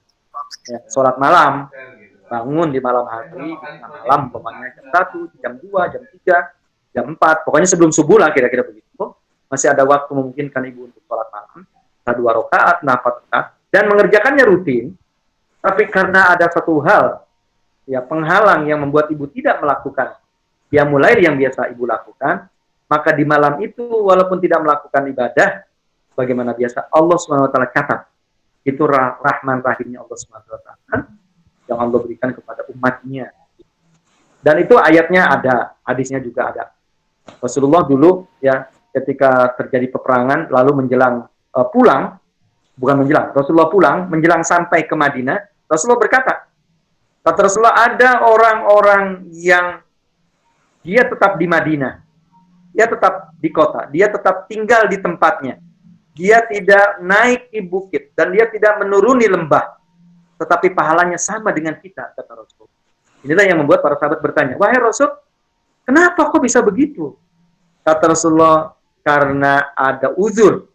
[SPEAKER 1] ya, sholat malam, bangun di malam hari, malam umpamanya jam 1, jam 2, jam 3, jam 4, pokoknya sebelum subuh lah kira-kira begitu. Masih ada waktu memungkinkan ibu untuk sholat malam, 2 rakaat, 4 rakaat, dan mengerjakannya rutin. Tapi karena ada satu hal, ya, penghalang yang membuat ibu tidak melakukan qiyamul lail yang biasa ibu lakukan, maka di malam itu walaupun tidak melakukan ibadah bagaimana biasa, Allah Subhanahu wa taala catat. Itu rahman rahimnya Allah Subhanahu wa taala yang Allah berikan kepada umatnya. Dan itu ayatnya ada, hadisnya juga ada. Rasulullah dulu ya ketika terjadi peperangan lalu menjelang pulang, bukan menjelang, Rasulullah pulang menjelang sampai ke Madinah, Rasulullah berkata, kata Rasulullah, ada orang-orang yang dia tetap di Madinah, dia tetap di kota, dia tetap tinggal di tempatnya, dia tidak naik di bukit, dan dia tidak menuruni lembah, tetapi pahalanya sama dengan kita, kata Rasul. Inilah yang membuat para sahabat bertanya, wahai Rasul, kenapa kok bisa begitu? Kata Rasulullah, karena ada uzur,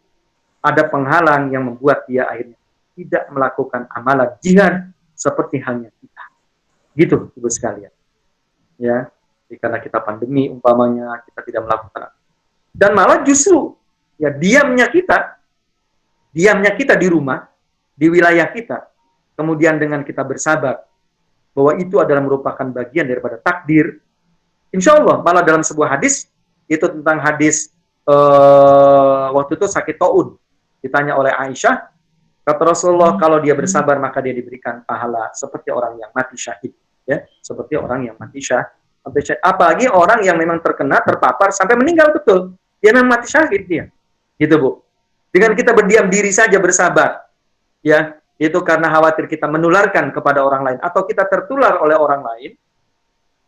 [SPEAKER 1] ada penghalang yang membuat dia akhirnya tidak melakukan amalan jihad seperti halnya kita. Gitu, Ibu sekalian. Ya, jadi karena kita pandemi umpamanya, kita tidak melakukan. Dan malah justru ya diamnya kita di rumah, di wilayah kita, kemudian dengan kita bersabar bahwa itu adalah merupakan bagian daripada takdir. Insya Allah, malah dalam sebuah hadis, itu tentang hadis waktu itu sakit taun, ditanya oleh Aisyah, kata Rasulullah, kalau dia bersabar maka dia diberikan pahala seperti orang yang mati syahid, ya, seperti orang yang mati syahid. Apalagi orang yang memang terkena, terpapar sampai meninggal, betul, dia memang mati syahid dia, gitu Bu. Dengan kita berdiam diri saja bersabar, ya, itu karena khawatir kita menularkan kepada orang lain atau kita tertular oleh orang lain,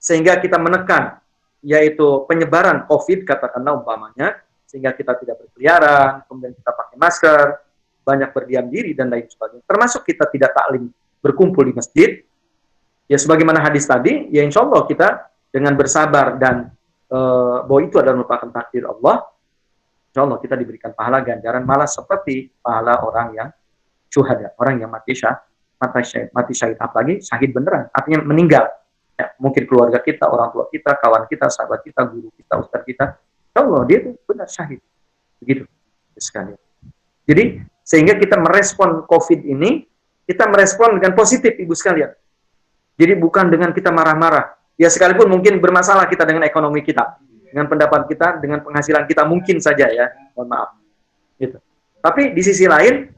[SPEAKER 1] sehingga kita menekan yaitu penyebaran COVID katakanlah umpamanya, sehingga kita tidak berkeliaran, kemudian kita pakai masker, banyak berdiam diri dan lain sebagainya. Termasuk kita tidak taklim berkumpul di masjid. Ya sebagaimana hadis tadi, ya insya Allah kita dengan bersabar dan bahwa itu adalah merupakan takdir Allah, insya Allah kita diberikan pahala ganjaran malah seperti pahala orang yang syuhada, orang yang mati syahid, apalagi syahid beneran, artinya meninggal. Ya, mungkin keluarga kita, orang tua kita, kawan kita, sahabat kita, guru kita, ustaz kita, insya Allah dia itu benar syahid. Begitu sekalian. Jadi sehingga kita merespon COVID ini, kita merespon dengan positif, Ibu sekalian. Jadi bukan dengan kita marah-marah. Ya sekalipun mungkin bermasalah kita dengan ekonomi kita, dengan pendapat kita, dengan penghasilan kita mungkin saja ya, mohon maaf. Gitu. Tapi di sisi lain,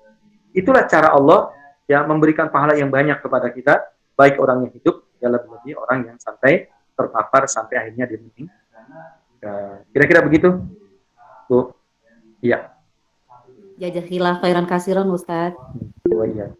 [SPEAKER 1] itulah cara Allah ya memberikan pahala yang banyak kepada kita, baik orang yang hidup, ya lebih-lebih orang yang sampai terpapar sampai akhirnya dia meninggal. Kira-kira begitu, Bu? Iya.
[SPEAKER 4] Jazakallahu khairan kasiran Ustaz.
[SPEAKER 1] Oh iya.